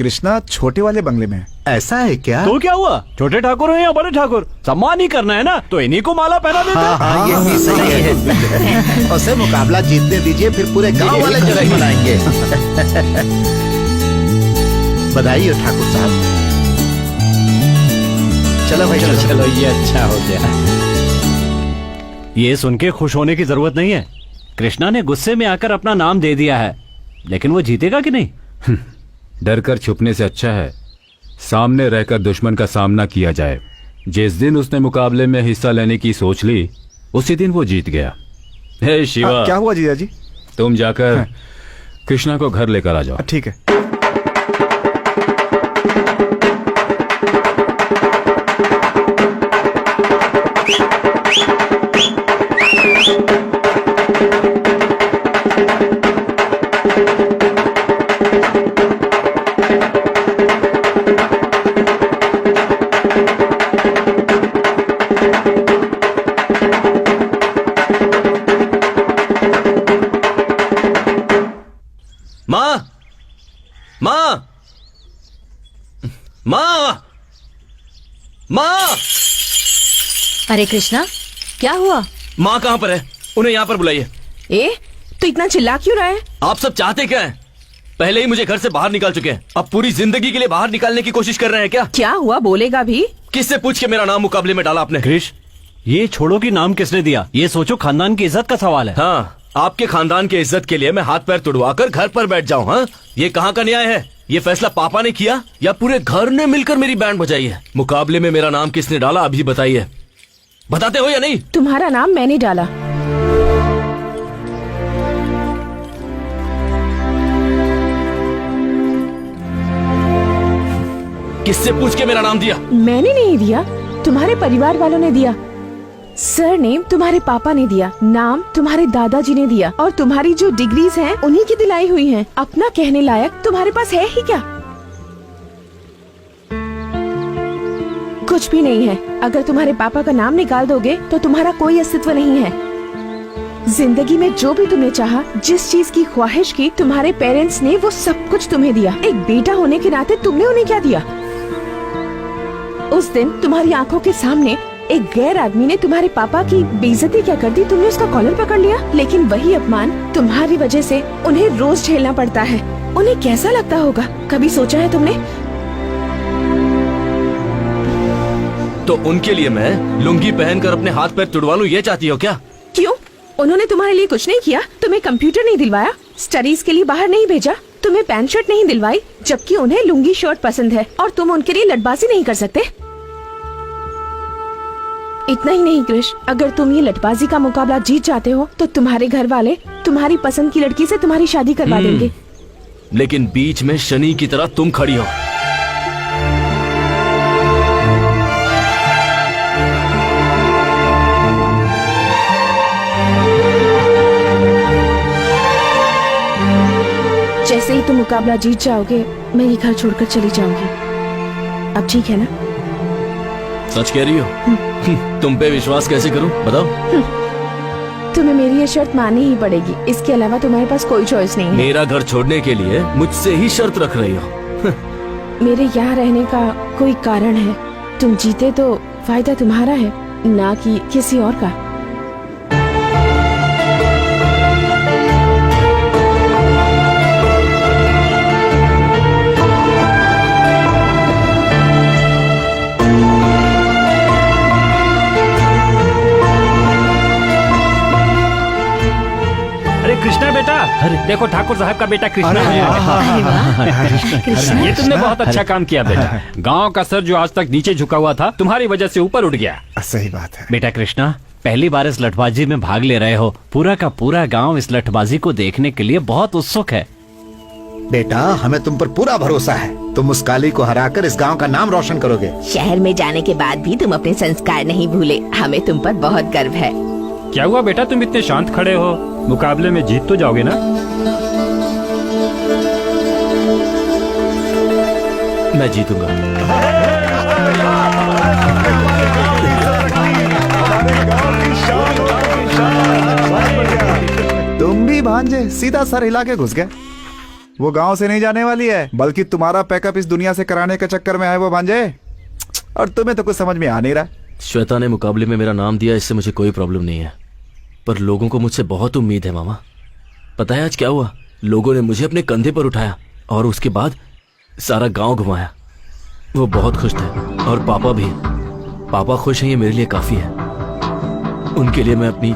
कृष्णा छोटे वाले बंगले में है। ऐसा है क्या? तो क्या हुआ, छोटे ठाकुर हैं या बड़े ठाकुर, सम्मान ही करना है ना, तो इन्हीं को माला पहना देते हैं। हाँ, ये भी सही है। उसे मुकाबला जीतने दीजिए, फिर पूरे गांव वाले जश्न मनाएंगे। बधाई हो ठाकुर साहब। चलो भाई चलो। चलो ये अच्छा हो गया। ये सुन के खुश होने की जरूरत नहीं है। कृष्णा ने गुस्से में आकर अपना नाम दे दिया है, लेकिन वो जीतेगा कि नहीं? डर कर छुपने से अच्छा है सामने रहकर दुश्मन का सामना किया जाए। जिस दिन उसने मुकाबले में हिस्सा लेने की सोच ली, उसी दिन वो जीत गया। हे शिवा, क्या हुआ जीजा जी? तुम जाकर कृष्णा को घर लेकर आ जाओ। ठीक है। माँ, माँ, माँ, माँ। अरे कृष्णा, क्या हुआ? माँ कहाँ पर है? उन्हें यहाँ पर बुलाइए। ए, तो इतना चिल्ला क्यों रहा है? आप सब चाहते क्या हैं? पहले ही मुझे घर से बाहर निकाल चुके हैं, अब पूरी जिंदगी के लिए बाहर निकालने की कोशिश कर रहे हैं क्या? क्या हुआ, बोलेगा भी? किससे पूछ के मेरा नाम मुकाबले में डाला आपने? कृष, ये छोड़ो कि नाम किसने दिया, ये सोचो खानदान की इज्जत का सवाल है। हाँ, आपके खानदान के इज्जत के लिए मैं हाथ पैर तुड़वाकर घर पर बैठ जाऊं? हाँ, ये कहाँ का न्याय है? ये फैसला पापा ने किया या पूरे घर ने मिलकर मेरी बैंड बजाई है? मुकाबले में मेरा नाम किसने डाला, अभी बताइए। बताते हो या नहीं? तुम्हारा नाम मैंने डाला। किससे पूछ के मेरा नाम दिया? मैंने नहीं दिया, तुम्हारे परिवार वालों ने दिया। सर नेम तुम्हारे पापा ने दिया, नाम तुम्हारे दादाजी ने दिया, और तुम्हारी जो डिग्रीज हैं उन्हीं की दिलाई हुई हैं। अपना कहने लायक तुम्हारे पास है ही क्या? कुछ भी नहीं है। अगर तुम्हारे पापा का नाम निकाल दोगे तो तुम्हारा कोई अस्तित्व नहीं है। जिंदगी में जो भी तुमने चाहा, जिस चीज की ख्वाहिश की, तुम्हारे पेरेंट्स ने वो सब कुछ तुम्हें दिया। एक बेटा होने के नाते तुमने उन्हें क्या दिया? उस दिन तुम्हारी आंखों के सामने एक गैर आदमी ने तुम्हारे पापा की बेइज्जती क्या कर दी, तुमने उसका कॉलर पकड़ लिया। लेकिन वही अपमान तुम्हारी वजह से उन्हें रोज झेलना पड़ता है। उन्हें कैसा लगता होगा, कभी सोचा है तुमने? तो उनके लिए मैं लुंगी पहनकर अपने हाथ पैर तुड़वा लूं, ये चाहती हो क्या? क्यों? उन्होंने तुम्हारे लिए कुछ नहीं किया? तुम्हें कंप्यूटर नहीं दिलवाया, स्टडीज के लिए बाहर नहीं भेजा, तुम्हें पैंट शर्ट नहीं दिलवाई, जबकि उन्हें लुंगी शर्ट पसंद है, और तुम उनके लिए लटबाजी नहीं कर सकते? इतना ही नहीं कृष, अगर तुम ये लटबाजी का मुकाबला जीत जाते हो तो तुम्हारे घर वाले तुम्हारी पसंद की लड़की से तुम्हारी शादी करवा देंगे। लेकिन बीच में शनि की तरह तुम खड़ी हो। जैसे ही तुम मुकाबला जीत जाओगे, मैं ये घर छोड़कर चली जाऊंगी। अब ठीक है ना? सच कह रही हो? तुम पे विश्वास कैसे करूं, बताओ? तुम्हें मेरी ये शर्त माननी ही पड़ेगी, इसके अलावा तुम्हारे पास कोई चॉइस नहीं है। मेरा घर छोड़ने के लिए मुझसे ही शर्त रख रही हो? मेरे यहाँ रहने का कोई कारण है। तुम जीते तो फायदा तुम्हारा है, ना कि किसी और का। कृष्णा बेटा, देखो ठाकुर साहब का बेटा कृष्णा है। ये तुमने बहुत अच्छा काम किया बेटा। गांव का सर जो आज तक नीचे झुका हुआ था, तुम्हारी वजह से ऊपर उठ गया। सही बात है बेटा कृष्णा, पहली बार इस लठबाजी में भाग ले रहे हो। पूरा का पूरा गांव इस लठबाजी को देखने के लिए बहुत उत्सुक है। बेटा, हमें तुम पर पूरा भरोसा है। तुम उस काली को हराकर इस गांव का नाम रोशन करोगे। शहर में जाने के बाद भी तुम अपने संस्कार नहीं भूले, हमें तुम पर बहुत गर्व है। क्या हुआ बेटा, तुम इतने शांत खड़े हो? मुकाबले में जीत तो जाओगे ना? मैं जीतूंगा। तुम भी भांजे सीधा सर हिला के घुस गए। वो गांव से नहीं जाने वाली है, बल्कि तुम्हारा पैकअप इस दुनिया से कराने के चक्कर में है वो भांजे। और तुम्हें तो कुछ समझ में आ नहीं रहा। श्वेता ने मुकाबले में मेरा नाम दिया, इससे मुझे कोई प्रॉब्लम नहीं है, पर लोगों को मुझसे बहुत उम्मीद है मामा। पता है आज क्या हुआ? लोगों ने मुझे अपने कंधे पर उठाया और उसके बाद सारा गांव घुमाया। वो बहुत खुश थे और पापा भी। पापा खुश हैं, ये मेरे लिए काफी है। उनके लिए मैं अपनी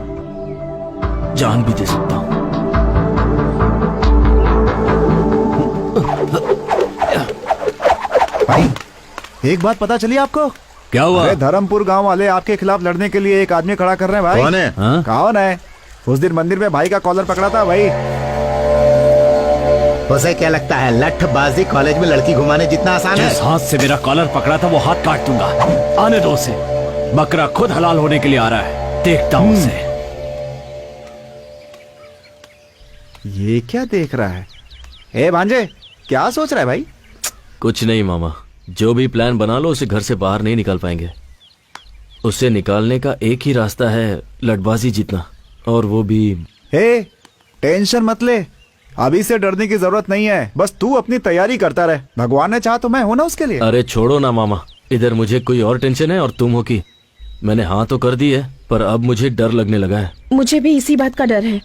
जान भी दे सकता हूं। भाई एक बात पता चली आपको? क्या हुआ? अरे धर्मपुर गांव वाले आपके खिलाफ लड़ने के लिए एक आदमी खड़ा कर रहे हैं भाई। कौन है? हाँ? कौन है? उस दिन मंदिर में भाई का कॉलर पकड़ा था भाई। उसे क्या लगता है लठबाजी कॉलेज में लड़की घुमाने जितना आसान है? जिस हाथ से मेरा कॉलर पकड़ा था वो हाथ काट दूंगा। आने दो उसे। बकरा खुद हलाल होने के लिए आ रहा है, देखता हूं उसे। ये क्या देख रहा है? ए भांजे, क्या सोच रहा है भाई? कुछ नहीं मामा, जो भी प्लान बना लो उसे घर से बाहर नहीं निकाल पाएंगे। उससे निकालने का एक ही रास्ता है, लठबाजी जीतना, और वो भी। हे, टेंशन मत ले, अभी से डरने की जरूरत नहीं है। बस तू अपनी तैयारी करता रहे, भगवान ने चाहा तो मैं हूं ना उसके लिए। अरे छोड़ो ना मामा, इधर मुझे कोई और टेंशन है और तुम हो कि मैंने हाँ तो कर दी है, पर अब मुझे डर लगने लगा है। मुझे भी इसी बात का डर है।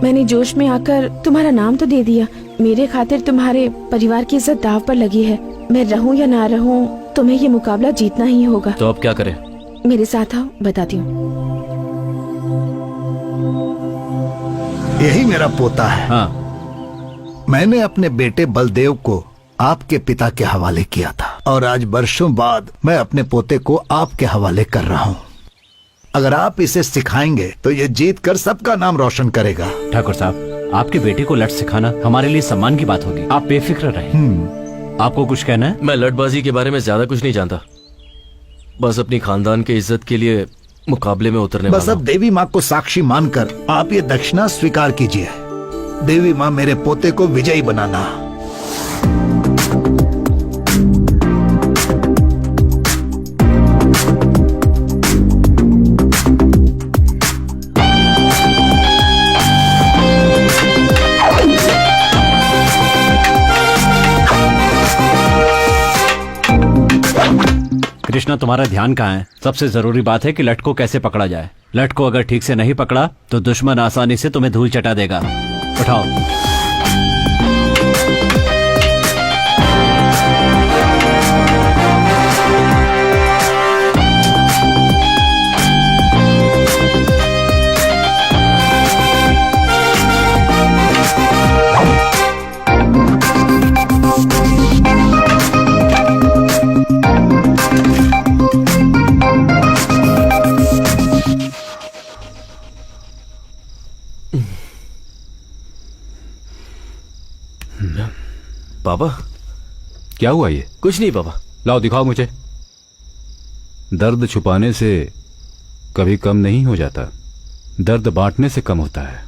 मैंने जोश में आकर तुम्हारा नाम तो दे दिया। मेरे खातिर तुम्हारे परिवार की इज्जत दाव पर लगी है। मैं रहूं या ना रहूं, तुम्हें ये मुकाबला जीतना ही होगा। तो अब क्या करें? मेरे साथ आओ, बताती हूँ। यही मेरा पोता है। हाँ। मैंने अपने बेटे बलदेव को आपके पिता के हवाले किया था और आज वर्षों बाद मैं अपने पोते को आपके हवाले कर रहा हूँ। अगर आप इसे सिखाएंगे तो ये जीत कर सबका नाम रोशन करेगा। ठाकुर साहब, आपके बेटे को लठ सिखाना हमारे लिए सम्मान की बात होगी। आप बेफिक्र रहें। आपको कुछ कहना है? मैं लठबाजी के बारे में ज्यादा कुछ नहीं जानता, बस अपनी खानदान के इज्जत के लिए मुकाबले में उतरने बस वाला अब देवी माँ को साक्षी मानकर आप ये दक्षिणा स्वीकार कीजिए। देवी माँ मेरे पोते को विजयी बनाना। कृष्णा, तुम्हारा ध्यान कहाँ है? सबसे जरूरी बात है कि लठ को कैसे पकड़ा जाए। लठ को अगर ठीक से नहीं पकड़ा तो दुश्मन आसानी से तुम्हें धूल चटा देगा। उठाओ। पापा, क्या हुआ ये? कुछ नहीं पापा। लाओ दिखाओ मुझे। दर्द छुपाने से कभी कम नहीं हो जाता, दर्द बांटने से कम होता है।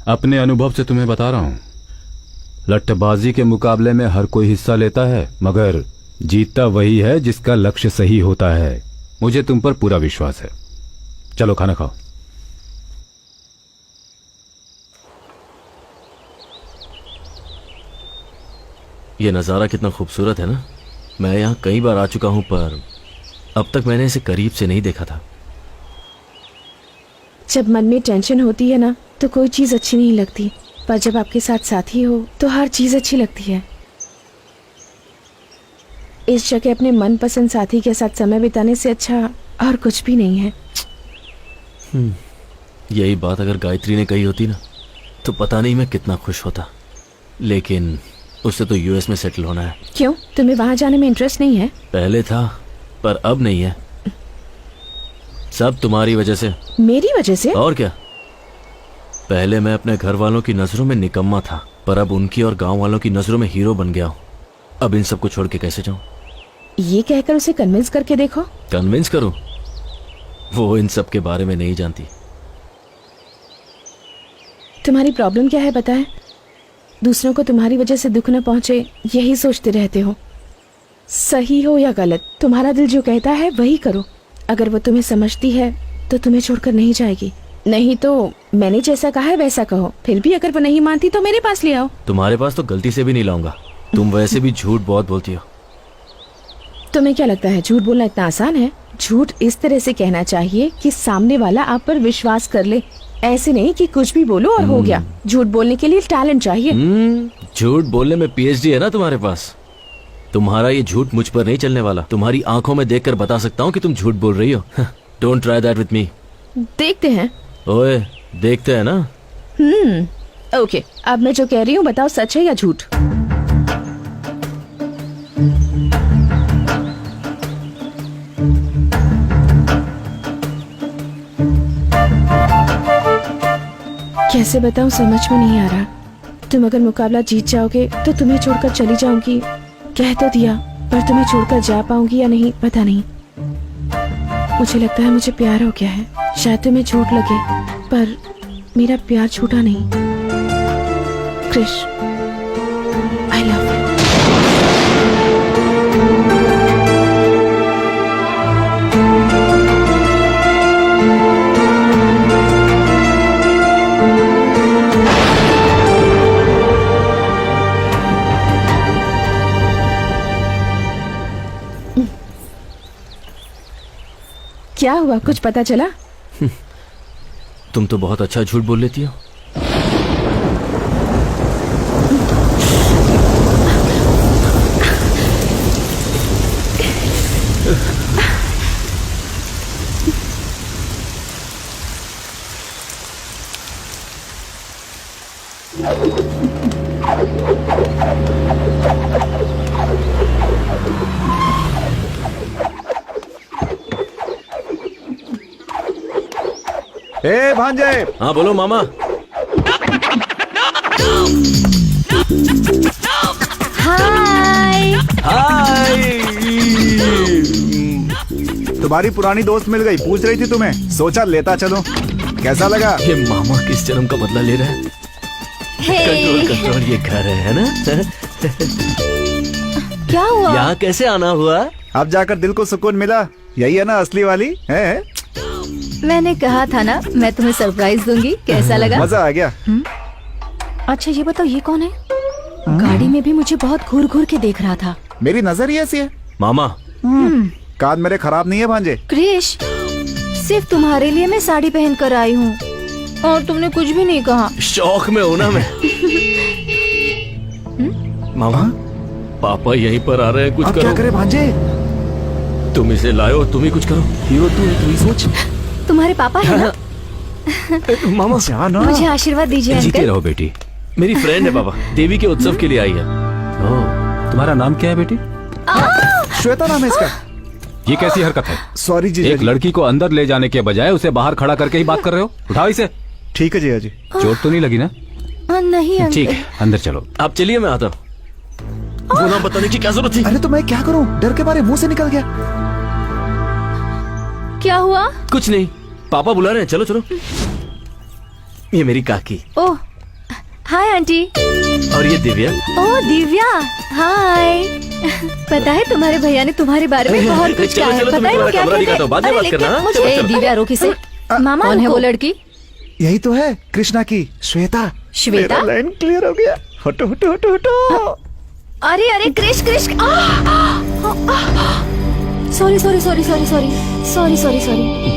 अपने अनुभव से तुम्हें बता रहा हूं, लठबाजी के मुकाबले में हर कोई हिस्सा लेता है, मगर जीतता वही है जिसका लक्ष्य सही होता है। मुझे तुम पर पूरा विश्वास है। चलो खाना खाओ। ये नज़ारा कितना खूबसूरत है ना। मैं यहाँ कई बार आ चुका हूँ, पर अब तक मैंने इसे करीब से नहीं देखा था। जब मन में टेंशन होती है ना, तो कोई चीज अच्छी नहीं लगती, पर जब आपके साथ साथी हो तो हर चीज अच्छी लगती है। इस जगह अपने मनपसंद साथी के साथ समय बिताने से अच्छा और कुछ भी नहीं है। यही बात अगर गायत्री ने कही होती ना, तो पता नहीं मैं कितना खुश होता। लेकिन उससे तो यूएस में सेटल होना है। क्यों, तुम्हें वहां जाने में इंटरेस्ट नहीं है? पहले था, पर अब नहीं है। सब तुम्हारी वजह से। मेरी वजह से? और क्या। पहले मैं अपने घर वालों की नजरों में निकम्मा था, पर अब उनकी और गांव वालों की नजरों में हीरो बन गया हूँ। अब इन सबको छोड़ के कैसे जाऊं? ये कहकर उसे कन्विंस करके देखो। कन्विंस करूं? वो इन सब के बारे में नहीं जानती। तुम्हारी प्रॉब्लम क्या है पता है? दूसरों को तुम्हारी वजह से दुख न पहुंचे, यही सोचते रहते हो। सही हो या गलत, तुम्हारा दिल जो कहता है वही करो। अगर वो तुम्हें समझती है तो तुम्हें छोड़कर नहीं जाएगी, नहीं तो मैंने जैसा कहा है वैसा कहो। फिर भी अगर वो नहीं मानती तो मेरे पास ले आओ। तुम्हारे पास तो गलती से भी नहीं लाऊंगा। तुम वैसे भी झूठ बहुत बोलती हो। तुम्हें क्या लगता है झूठ बोलना इतना आसान है? झूठ इस तरह से कहना चाहिए कि सामने वाला आप पर विश्वास कर ले, ऐसे नहीं कि कुछ भी बोलो और हो गया। झूठ बोलने के लिए टैलेंट चाहिए। झूठ बोलने में पीएचडी है ना तुम्हारे पास। तुम्हारा ये झूठ मुझ पर नहीं चलने वाला। तुम्हारी आंखों में देखकर बता सकता हूँ कि तुम झूठ बोल रही हो। Don't try that with me. देखते हैं। ओए, देखते हैं ना। ओके, अब मैं जो कह रही हूँ बताओ सच है या झूठ। कैसे बताऊं, समझ में नहीं आ रहा। तुम अगर मुकाबला जीत जाओगे तो तुम्हें छोड़कर चली जाऊंगी, कह तो दिया, पर तुम्हें छोड़कर जा पाऊंगी या नहीं पता नहीं। मुझे लगता है मुझे प्यार हो गया है। शायद तुम्हें झूठ लगे, पर मेरा प्यार झूठा नहीं। Krish, I love you. क्या हुआ, कुछ पता चला? तुम तो बहुत अच्छा झूठ बोल लेती हो। ए भांजे। हाँ बोलो मामा। हाय। हाय। तुम्हारी पुरानी दोस्त मिल गई, पूछ रही थी तुम्हें, सोचा लेता चलो। कैसा लगा? ये मामा किस जन्म का बदला ले रहा है? कंट्रोल कंट्रोल, ये घर है ना? क्या हुआ? यहाँ कैसे आना हुआ? अब जाकर दिल को सुकून मिला। यही है ना असली वाली है? मैंने कहा था ना मैं तुम्हें सरप्राइज दूंगी। कैसा लगा? मजा आ गया। अच्छा ये बताओ ये कौन है? गाड़ी में भी मुझे बहुत घूर घूर के देख रहा था। मेरी नजर ही ऐसी है। मामा, कान मेरे खराब नहीं है भांजे। क्रिश, सिर्फ तुम्हारे लिए मैं साड़ी पहन कर आई हूँ और तुमने कुछ भी नहीं कहा। शौक में हूँ ना मैं। मामा, पापा यहीं पर आ रहे हैं, कुछ अब करो। क्या करे भांजे? तुम इसे लाओ, तुम ही कुछ करो। हीरो तू ही सोच। तुम्हारे पापा है ना? मामा जाना। मुझे आशीर्वाद दीजिए जीते अंकल। रहो बेटी। मेरी फ्रेंड है पापा, देवी के उत्सव के लिए आई है। तुम्हारा नाम क्या है बेटी? श्वेता नाम है इसका। ये कैसी हरकत है? सॉरी जी। एक लड़की को अंदर ले जाने के बजाय उसे बाहर खड़ा करके ही बात कर रहे हो। उठाओ इसे। ठीक है जी। चोट तो नहीं लगी ना? नहीं अंकल। ठीक है, अंदर चलो। आप चलिए, मैं आता हूँ। वो नाम बताने की क्या जरूरत थी? अरे तो मैं क्या करूं, डर के मारे मुंह से निकल गया। क्या हुआ? कुछ नहीं, पापा बुला रहे हैं, चलो चलो। ये मेरी काकी। ओह हाय आंटी। और ये दिव्या। ओह दिव्या, हाय। पता है तुम्हारे भैया ने तुम्हारे बारे में बहुत कुछ चलो, कहा है। चलो, पता तुम्हें है वो तुम्हारा क्या कमरा कहते दिखाता हूँ, बाद में अरे बात करना, हाँ? मुझे चलो, चलो। दिव्या रोकी से। मामा कौन है वो लड़की? यही तो है कृष्णा की श्वेता। श्वेता? मेरा लाइन क्लियर हो गया। हटो हटो हटो हटो। अरे अरे Krish Krish. Sorry sorry sorry sorry sorry sorry sorry sorry.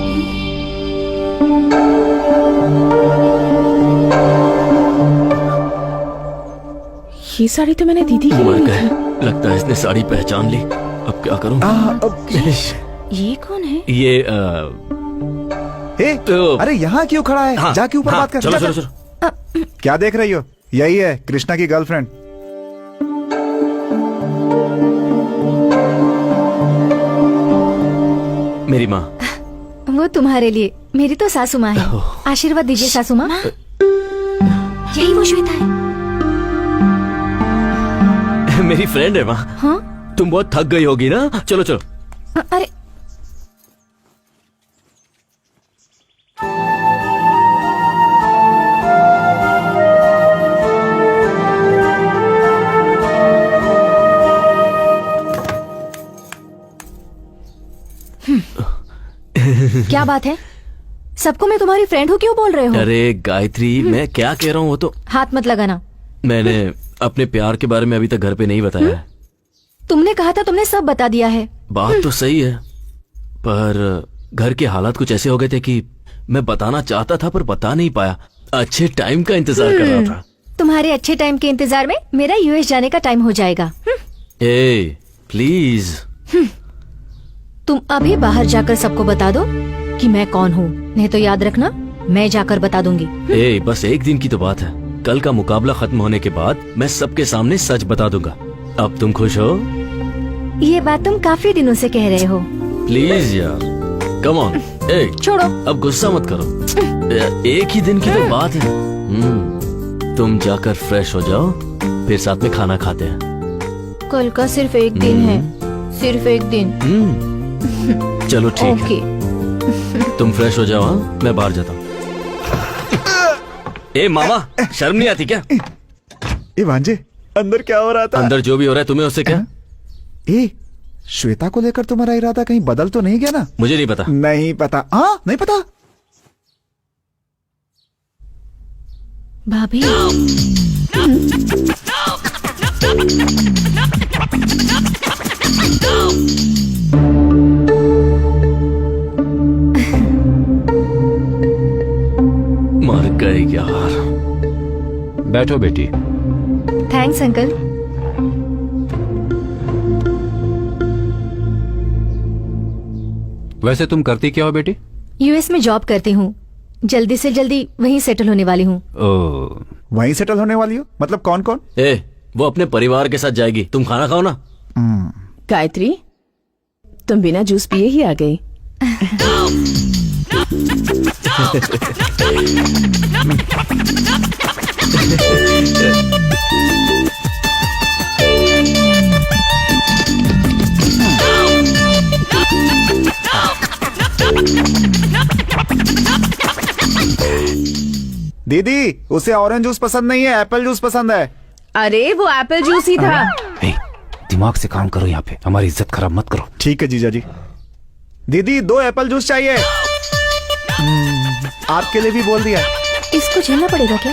ये साड़ी तो मैंने दीदी की मर ली गए, थी। लगता है इसने साड़ी पहचान ली। अब क्या करूं? ये कौन है? ये ए, तो- अरे यहाँ क्यों खड़ा है? हाँ, जाके ऊपर हाँ, बात कर। चलो जा, चलो जा। चलो। क्या देख रही हो? यही है कृष्णा की गर्लफ्रेंड। मेरी माँ। वो तुम्हारे लिए। मेरी तो सासू माँ है। आशीर्वाद दीजिए सासू माँ। यही वो श्वेता है। मेरी फ्रेंड है माँ। हाँ? तुम बहुत थक गई होगी ना, चलो चलो। अरे क्या बात है? सबको मैं तुम्हारी फ्रेंड हूँ क्यों बोल रहे हो? अरे गायत्री, मैं क्या कह रहा हूँ वो तो। हाथ मत लगाना। मैंने अपने प्यार के बारे में अभी तक घर पे नहीं बताया है। तुमने कहा था तुमने सब बता दिया है। बात तो सही है, पर घर के हालात कुछ ऐसे हो गए थे कि मैं बताना चाहता था पर बता नहीं पाया। अच्छे टाइम का इंतजार कर रहा था। तुम्हारे अच्छे टाइम के इंतजार में मेरा यूएस जाने का टाइम हो जाएगा। ए प्लीज। तुम अभी बाहर जाकर सबको बता दो कि मैं कौन हूँ, नहीं तो याद रखना मैं जाकर बता दूंगी। ए बस एक दिन की तो बात है। कल का मुकाबला खत्म होने के बाद मैं सबके सामने सच बता दूंगा। अब तुम खुश हो? ये बात तुम काफी दिनों से कह रहे हो। प्लीज यार, कम ऑन। ए छोड़ो, अब गुस्सा मत करो। एक ही दिन की तो बात है। तुम जाकर फ्रेश हो जाओ, फिर साथ में खाना खाते हैं। कल का सिर्फ एक दिन है, सिर्फ एक दिन। चलो ठीक ओके। है, तुम फ्रेश हो जाओ। हाँ, मैं बाहर जाता हूँ। ए मामा, शर्म नहीं आती क्या? ए भांजे, अंदर क्या हो रहा था? अंदर जो भी हो रहा है तुम्हें उससे क्या? ए, श्वेता को लेकर तुम्हारा इरादा कहीं बदल तो नहीं गया ना? मुझे नहीं पता। नहीं पता? हाँ, नहीं पता। भाभी, मर गए यार। बैठो बेटी। Thanks uncle. वैसे तुम करती क्या हो बेटी? यूएस में जॉब करती हूँ, जल्दी से जल्दी वहीं सेटल होने वाली हूँ। वहीं सेटल होने वाली हो? मतलब कौन कौन? ए, वो अपने परिवार के साथ जाएगी, तुम खाना खाओ ना। गायत्री, तुम बिना जूस पिए ही आ गई। दीदी, उसे ऑरेंज जूस पसंद नहीं है, एप्पल जूस पसंद है। अरे वो एप्पल जूस ही था। दिमाग से काम करो, यहाँ पे हमारी इज्जत खराब मत करो। ठीक है जीजा जी। दीदी, 2 एप्पल जूस चाहिए। आपके लिए भी बोल दिया। इसको झेलना पड़ेगा क्या?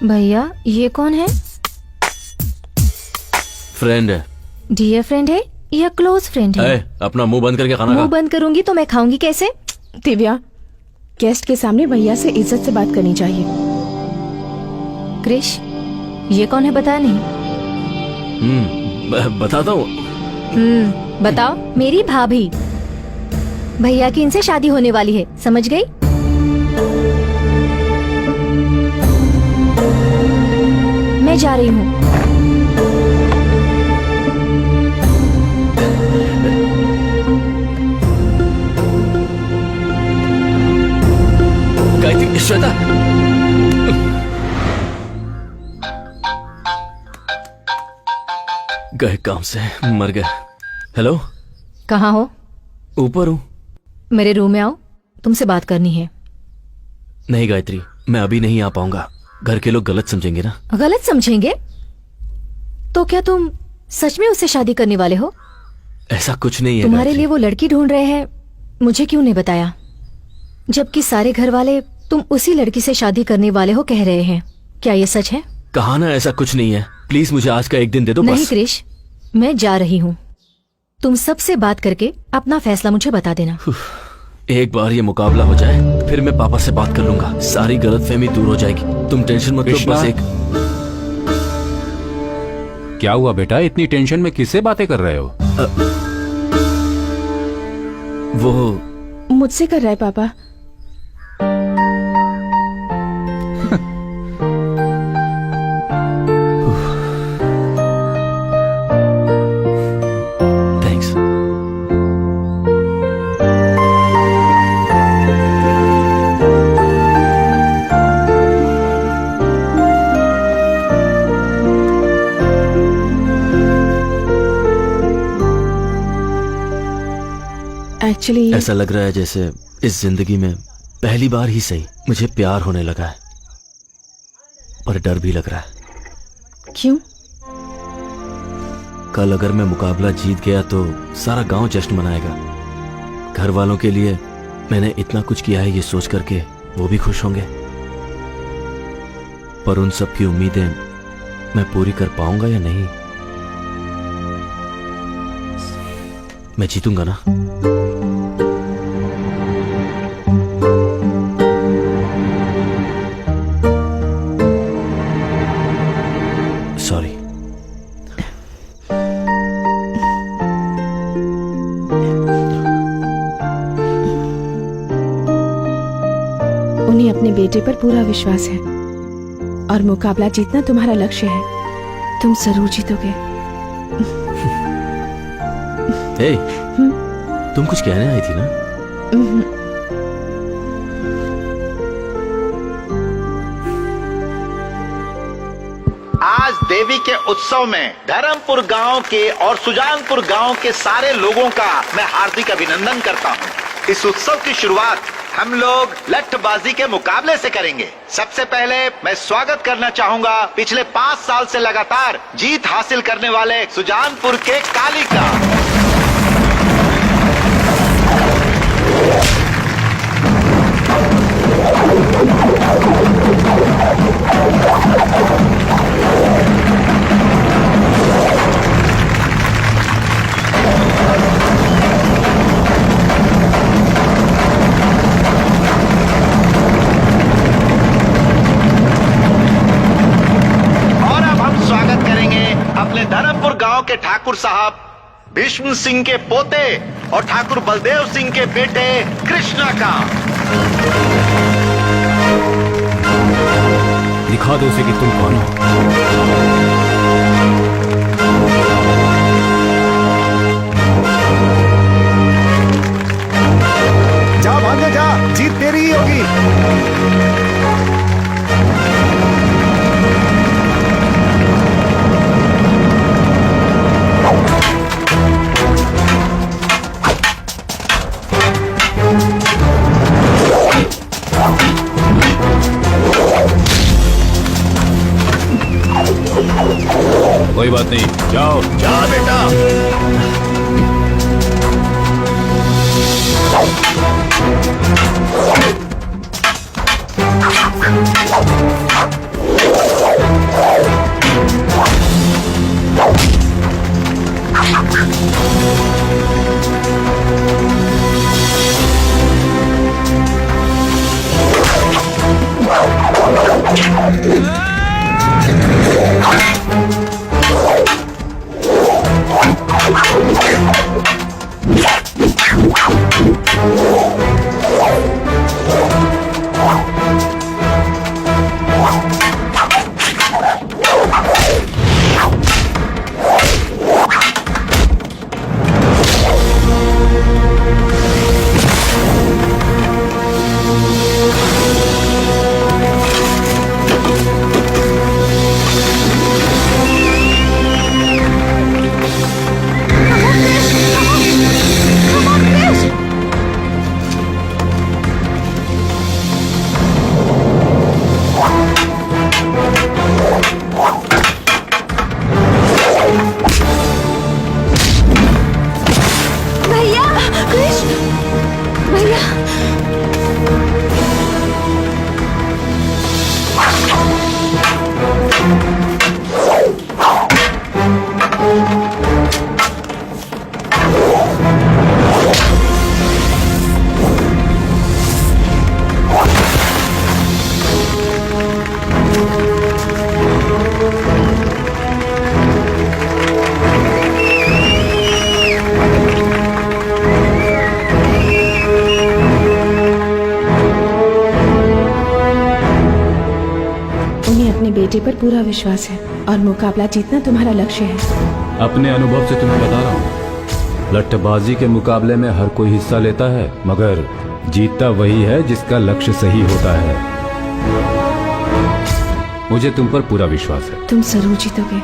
भैया, ये कौन है? फ्रेंड है। डियर फ्रेंड है या क्लोज फ्रेंड है? ए, अपना मुंह बंद करके खाना मुंह खा। बंद करूंगी तो मैं खाऊंगी कैसे? दिव्या, गेस्ट के सामने भैया से इज्जत से बात करनी चाहिए। क्रिश, ये कौन है बताया नहीं? बताता हूँ। बताओ। मेरी भाभी। भैया की इनसे शादी होने वाली है, समझ गई? मैं जा रही हूँ। गायत्री, श्वेता, गए काम से, मर गए। हेलो, कहाँ हो? ऊपर हूँ। मेरे रूम में आओ, तुमसे बात करनी है। नहीं गायत्री, मैं अभी नहीं आ पाऊंगा। घर के लोग गलत समझेंगे ना। गलत समझेंगे? तो क्या तुम सच में उससे शादी करने वाले हो? ऐसा कुछ नहीं है। तुम्हारे गायत्री। लिए वो लड़की ढूंढ रहे हैं, मुझे क्यों नहीं बताया? जबकि सारे घर वाले तुम उसी लड़की से शादी करने वाले हो कह रहे हैं। क्या ये सच है? कहा ना, ऐसा कुछ नहीं है। प्लीज मुझे आज का एक दिन दे दो। नहीं बस। क्रिश, मैं जा रही हूँ। तुम सबसे बात करके अपना फैसला मुझे बता देना। एक बार ये मुकाबला हो जाए, फिर मैं पापा से बात कर लूंगा। सारी गलतफहमी दूर हो जाएगी। तुम टेंशन मत लो। बस एक। क्या हुआ बेटा, इतनी टेंशन में किससे बातें कर रहे हो? वो मुझसे कर रहा है पापा। थैंक्स। एक्चुअली ऐसा लग रहा है जैसे इस जिंदगी में पहली बार ही सही मुझे प्यार होने लगा है, पर डर भी लग रहा है। क्यों? कल अगर मैं मुकाबला जीत गया तो सारा गांव जश्न मनाएगा। घर वालों के लिए मैंने इतना कुछ किया है ये सोच करके वो भी खुश होंगे, पर उन सब की उम्मीदें मैं पूरी कर पाऊंगा या नहीं? मैं जीतूंगा ना? सॉरी। उन्हें अपने बेटे पर पूरा विश्वास है और मुकाबला जीतना तुम्हारा लक्ष्य है। तुम जरूर जीतोगे। हे, तुम कुछ कहने आई थी ना? आज देवी के उत्सव में धर्मपुर गांव के और सुजानपुर गांव के सारे लोगों का मैं हार्दिक अभिनंदन करता हूं। इस उत्सव की शुरुआत हम लोग लठबाजी के मुकाबले से करेंगे। सबसे पहले मैं स्वागत करना चाहूंगा पिछले 5 साल से लगातार जीत हासिल करने वाले सुजानपुर के काली का। अपने धर्मपुर गांव के ठाकुर साहब भीष्म सिंह के पोते और ठाकुर बलदेव सिंह के बेटे कृष्णा का। दिखा दो उसे कि तुम कौन हो। जा भागे जा, जीत तेरी ही होगी। कोई बात नहीं, जाओ। जा बेटा। बेटे पर पूरा विश्वास है और मुकाबला जीतना तुम्हारा लक्ष्य है। अपने अनुभव से तुम्हें बता रहा हूँ, लट्ठबाजी के मुकाबले में हर कोई हिस्सा लेता है, मगर जीतता वही है जिसका लक्ष्य सही होता है। मुझे तुम पर पूरा विश्वास है। तुम जरूर जीतोगे।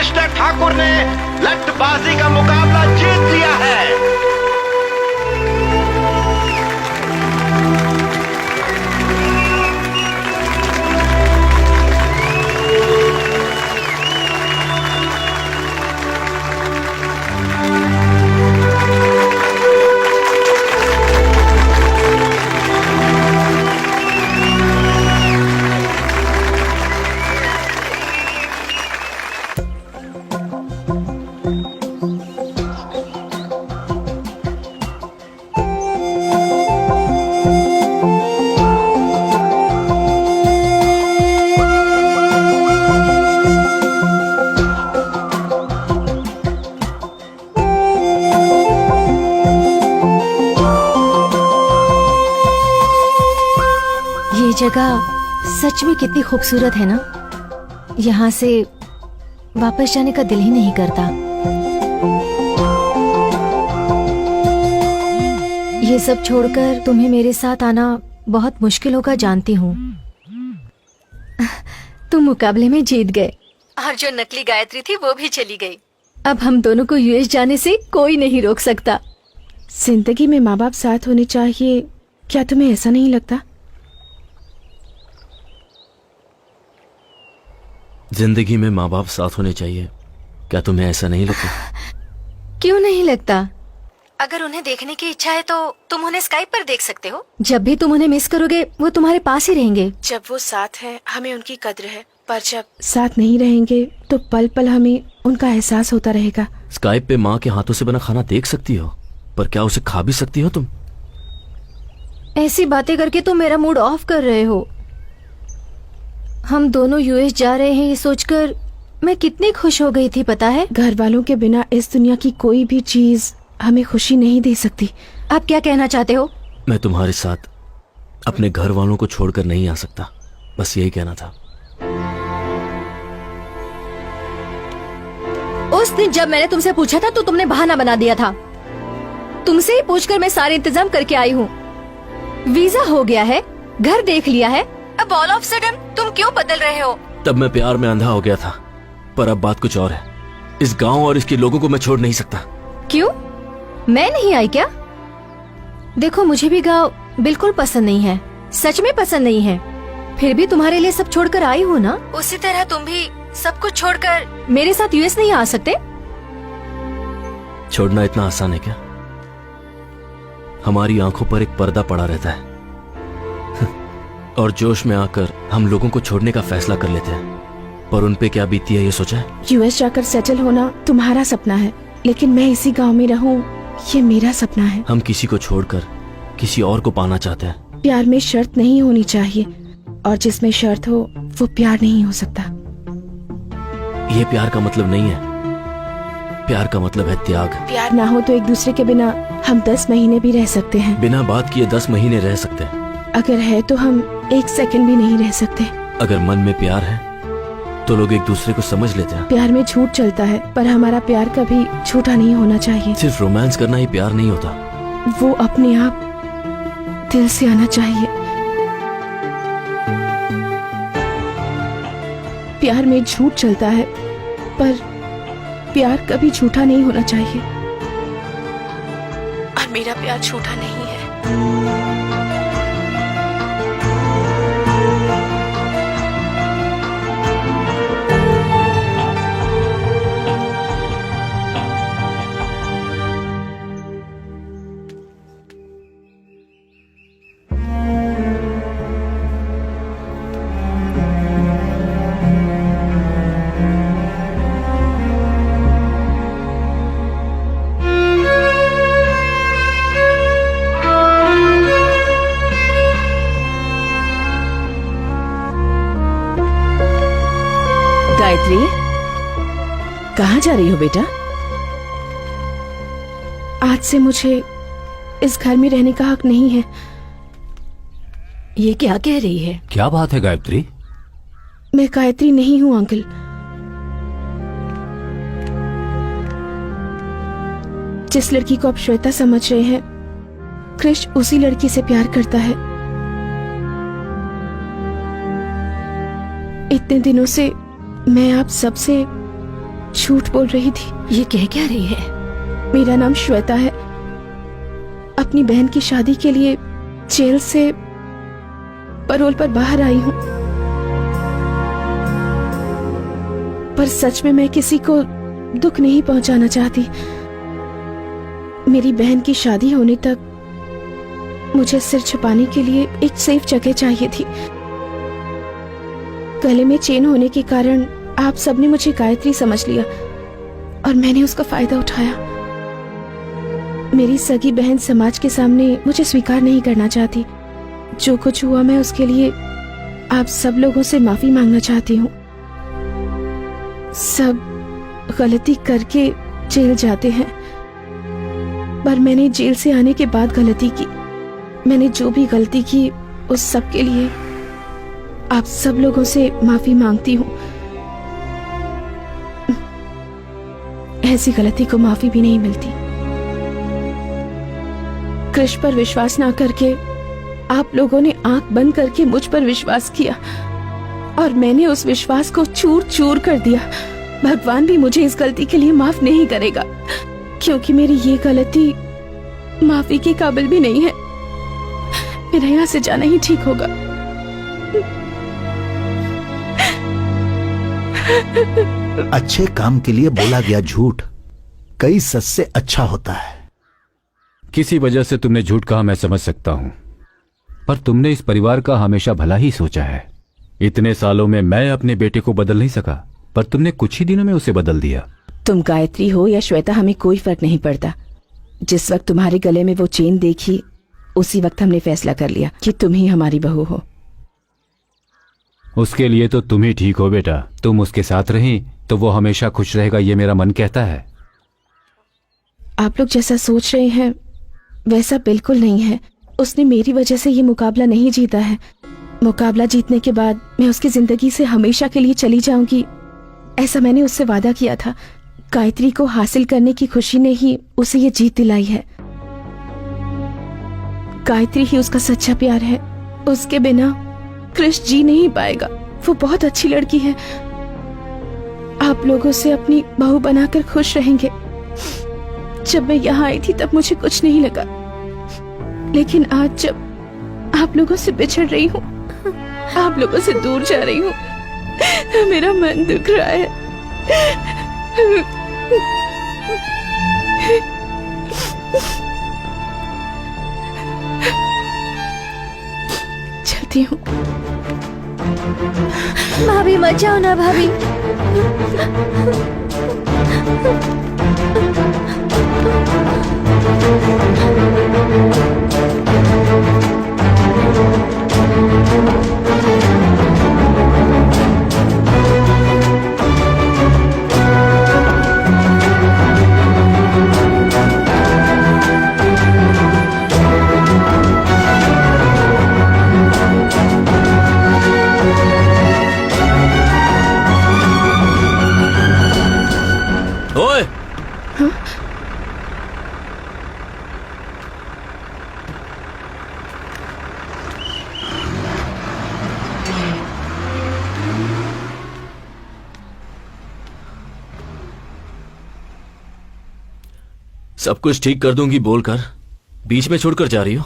कृष्ण ठाकुर ने लट्टबाजी का मुकाबला जीत लिया है। जगह सच में कितनी खूबसूरत है ना। यहाँ से वापस जाने का दिल ही नहीं करता। ये सब छोड़कर तुम्हें मेरे साथ आना बहुत मुश्किल होगा, जानती हूँ। तुम मुकाबले में जीत गए और जो नकली गायत्री थी वो भी चली गई। अब हम दोनों को यूएस जाने से कोई नहीं रोक सकता। जिंदगी में माँ बाप साथ होने चाहिए, क्या तुम्हें ऐसा नहीं लगता? जिंदगी में माँ बाप साथ होने चाहिए, क्या तुम्हें ऐसा नहीं लगता? क्यों नहीं लगता? अगर उन्हें देखने की इच्छा है तो तुम उन्हें स्काइप पर देख सकते हो। जब भी तुम उन्हें मिस करोगे वो तुम्हारे पास ही रहेंगे। जब वो साथ हैं हमें उनकी कद्र है, पर जब साथ नहीं रहेंगे तो पल पल हमें उनका एहसास होता रहेगा। स्काइप पे माँ के हाथों से बना खाना देख सकती हो, पर क्या उसे खा भी सकती हो तुम? ऐसी बातें करके तुम मेरा मूड ऑफ कर रहे हो। हम दोनों यूएस जा रहे हैं ये सोचकर मैं कितनी खुश हो गई थी, पता है? घर वालों के बिना इस दुनिया की कोई भी चीज हमें खुशी नहीं दे सकती। आप क्या कहना चाहते हो? मैं तुम्हारे साथ अपने घर वालों को छोड़कर नहीं आ सकता, बस यही कहना था। उस दिन जब मैंने तुमसे पूछा था तो तुमने बहाना बना दिया था। तुमसे ही पूछकर मैं सारे इंतजाम करके आई हूँ। वीजा हो गया है, घर देख लिया है, अब ऑल ऑफ सडन तुम क्यों बदल रहे हो? तब मैं प्यार में अंधा हो गया था, पर अब बात कुछ और है। इस गांव और इसके लोगों को मैं छोड़ नहीं सकता। क्यों? मैं नहीं आई क्या? देखो मुझे भी गांव बिल्कुल पसंद नहीं है, सच में पसंद नहीं है। फिर भी तुम्हारे लिए सब छोड़कर आई हूँ ना। उसी तरह तुम भी सब कुछ छोड़कर मेरे साथ यूएस नहीं आ सकते? छोड़ना इतना आसान है क्या? हमारी आंखों पर एक पर्दा पड़ा रहता है और जोश में आकर हम लोगों को छोड़ने का फैसला कर लेते हैं, पर उन पे क्या बीती है ये सोचा है? यूएस जाकर सेटल होना तुम्हारा सपना है, लेकिन मैं इसी गांव में रहूं ये मेरा सपना है। हम किसी को छोड़कर किसी और को पाना चाहते हैं। प्यार में शर्त नहीं होनी चाहिए, और जिसमें शर्त हो वो प्यार नहीं हो सकता। ये प्यार का मतलब नहीं है, प्यार का मतलब है त्याग। प्यार ना हो तो एक दूसरे के बिना हम 10 महीने भी रह सकते हैं। बिना बात किए 10 महीने रह सकते हैं। अगर है तो हम 1 सेकंड भी नहीं रह सकते। अगर मन में प्यार है तो लोग एक दूसरे को समझ लेते हैं। प्यार में झूठ चलता है, पर हमारा प्यार कभी झूठा नहीं होना चाहिए। सिर्फ रोमांस करना ही प्यार नहीं होता, वो अपने आप दिल से आना चाहिए। प्यार में झूठ चलता है, पर प्यार कभी झूठा नहीं होना चाहिए, और मेरा प्यार झूठा नहीं है। गायत्री, कहाँ जा रही हो बेटा? आज से मुझे इस घर में रहने का हक नहीं है। ये क्या कह रही है? क्या बात है गायत्री? मैं गायत्री नहीं हूँ अंकल। जिस लड़की को आप श्वेता समझ रहे हैं, कृष उसी लड़की से प्यार करता है। इतने दिनों से मैं आप सबसे झूठ बोल रही थी। ये कह क्या रही है? मेरा नाम श्वेता है। अपनी बहन की शादी के लिए जेल से पैरोल पर बाहर आई हूँ, पर सच में मैं किसी को दुख नहीं पहुंचाना चाहती। मेरी बहन की शादी होने तक मुझे सिर छुपाने के लिए एक सेफ जगह चाहिए थी। गले में चेन होने के कारण आप सबने मुझे गायत्री समझ लिया और मैंने उसका फायदा उठाया। मेरी सगी बहन समाज के सामने मुझे स्वीकार नहीं करना चाहती। जो कुछ हुआ मैं उसके लिए आप सब लोगों से माफी मांगना चाहती हूँ। सब गलती करके जेल जाते हैं, पर मैंने जेल से आने के बाद गलती की। मैंने जो भी गलती की उस सब के लिए आप सब लोगों से माफी मांगती हूँ। ऐसी गलती को माफी भी नहीं मिलती। कृष्ण पर विश्वास ना करके आप लोगों ने आंख बंद करके मुझ पर विश्वास किया और मैंने उस विश्वास को चूर चूर कर दिया। भगवान भी मुझे इस गलती के लिए माफ नहीं करेगा, क्योंकि मेरी ये गलती माफी के काबिल भी नहीं है। मेरा यहाँ से जाना ही ठीक होगा। अच्छे काम के लिए बोला गया झूठ कई सच से अच्छा होता है। किसी वजह से तुमने झूठ कहा, मैं समझ सकता हूं, पर तुमने इस परिवार का हमेशा भला ही सोचा है। इतने सालों में मैं अपने बेटे को बदल नहीं सका, पर तुमने कुछ ही दिनों में उसे बदल दिया। तुम गायत्री हो या श्वेता, हमें कोई फर्क नहीं पड़ता। जिस वक्त तुम्हारे गले में वो चेन देखी उसी वक्त हमने फैसला कर लिया कि तुम ही हमारी बहू हो। उसके लिए तो तुम ही ठीक हो बेटा। तुम उसके साथ रही तो वो हमेशा खुश रहेगा, ये मेरा मन कहता है। आप लोग जैसा सोच रहे हैं वैसा बिल्कुल नहीं है। उसने मेरी वजह से ये मुकाबला नहीं जीता है। मुकाबला जीतने के बाद मैं उसकी जिंदगी से हमेशा के लिए चली जाऊंगी, ऐसा मैंने उससे वादा किया था। गायत्री को हासिल करने की खुशी ने ही उसे ये जीत दिलाई है। गायत्री ही उसका सच्चा प्यार है। उसके बिना कृष्ण जी नहीं पाएगा। वो बहुत अच्छी लड़की है। आप लोगों से अपनी बहू बनाकर खुश रहेंगे। जब मैं यहाँ आई थी तब मुझे कुछ नहीं लगा, लेकिन आज जब आप लोगों से बिछड़ रही हूँ, आप लोगों से दूर जा रही हूँ, तो मेरा मन दुख रहा है। चलती हूँ। भाभी मत जाओ ना भाभी। ओए! सब कुछ ठीक कर दूंगी बोलकर बीच में छोड़कर जा रही हो।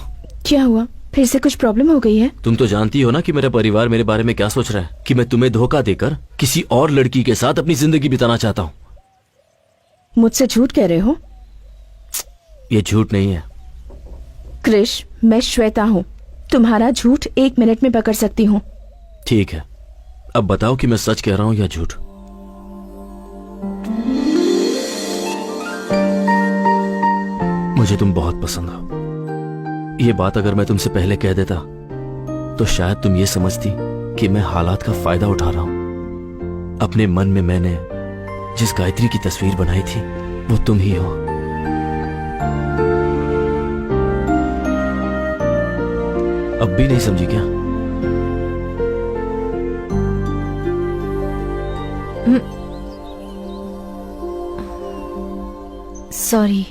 क्या हुआ? फिर से कुछ प्रॉब्लम हो गई है? तुम तो जानती हो ना कि मेरा परिवार मेरे बारे में क्या सोच रहा है, कि मैं तुम्हें धोखा देकर किसी और लड़की के साथ अपनी जिंदगी बिताना चाहता हूँ। मुझसे झूठ कह रहे हो? ये झूठ नहीं है। कृष, मैं श्वेता हूँ। तुम्हारा झूठ 1 मिनट में पकड़ सकती हूँ। ठीक है, अब बताओ कि मैं सच कह रहा हूँ या झूठ। मुझे तुम बहुत पसंद हो। ये बात अगर मैं तुमसे पहले कह देता तो शायद तुम ये समझती कि मैं हालात का फायदा उठा रहा हूं। अपने मन में मैंने जिस गायत्री की तस्वीर बनाई थी वो तुम ही हो। अब भी नहीं समझी क्या? सॉरी,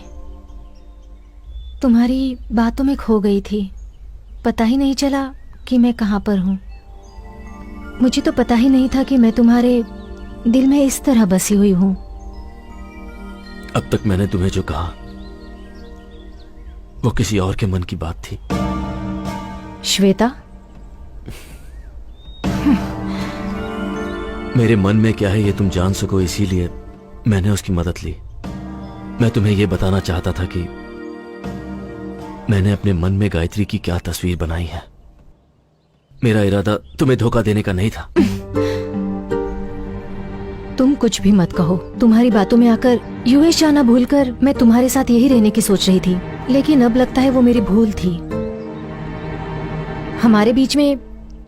तुम्हारी बातों में खो गई थी। पता ही नहीं चला कि मैं कहाँ पर हूँ। मुझे तो पता ही नहीं था कि मैं तुम्हारे दिल में इस तरह बसी हुई हूँ। अब तक मैंने तुम्हें जो कहा वो किसी और के मन की बात थी। श्वेता, मेरे मन में क्या है ये तुम जान सको, इसीलिए मैंने उसकी मदद ली। मैं तुम्हें ये बताना चाहता था कि मैंने अपने मन में गायत्री की क्या तस्वीर बनाई है। मेरा इरादा तुम्हें धोखा देने का नहीं था। तुम कुछ भी मत कहो। तुम्हारी बातों में आकर यूएस जाना भूलकर मैं तुम्हारे साथ यही रहने की सोच रही थी, लेकिन अब लगता है वो मेरी भूल थी। हमारे बीच में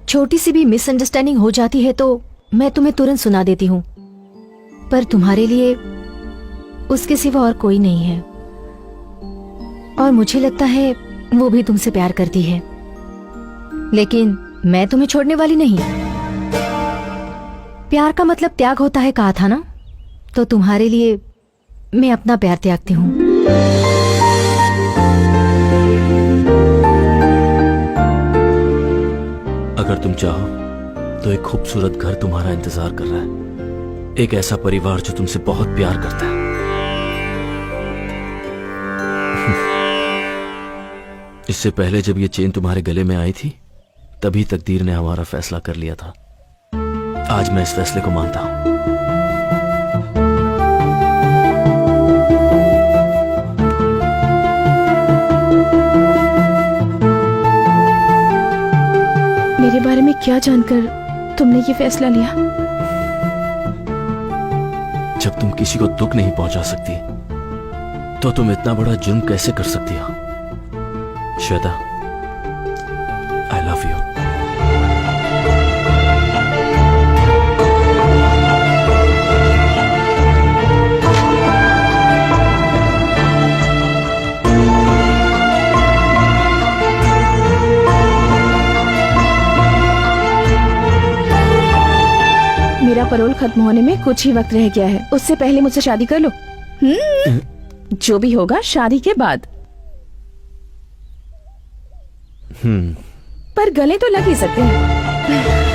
छोटी सी भी मिसअंडरस्टैंडिंग हो जाती है तो मैं तुम्हें तुरंत सुना देती हूँ, पर तुम्हारे लिए उसके सिवा और कोई नहीं है। और मुझे लगता है वो भी तुमसे प्यार करती है, लेकिन मैं तुम्हें छोड़ने वाली नहीं। प्यार का मतलब त्याग होता है कहा था ना, तो तुम्हारे लिए मैं अपना प्यार त्यागती हूँ। अगर तुम चाहो तो एक खूबसूरत घर तुम्हारा इंतजार कर रहा है, एक ऐसा परिवार जो तुमसे बहुत प्यार करता है। इससे पहले जब ये चेन तुम्हारे गले में आई थी तभी तकदीर ने हमारा फैसला कर लिया था। आज मैं इस फैसले को मानता हूं। मेरे बारे में क्या जानकर तुमने ये फैसला लिया? जब तुम किसी को दुख नहीं पहुंचा सकती तो तुम इतना बड़ा जुर्म कैसे कर सकती हो? श्वेता, आई लव यू। मेरा पैरोल खत्म होने में कुछ ही वक्त रह गया है, उससे पहले मुझसे शादी कर लो। जो भी होगा शादी के बाद। पर गले तो लग ही सकते हैं।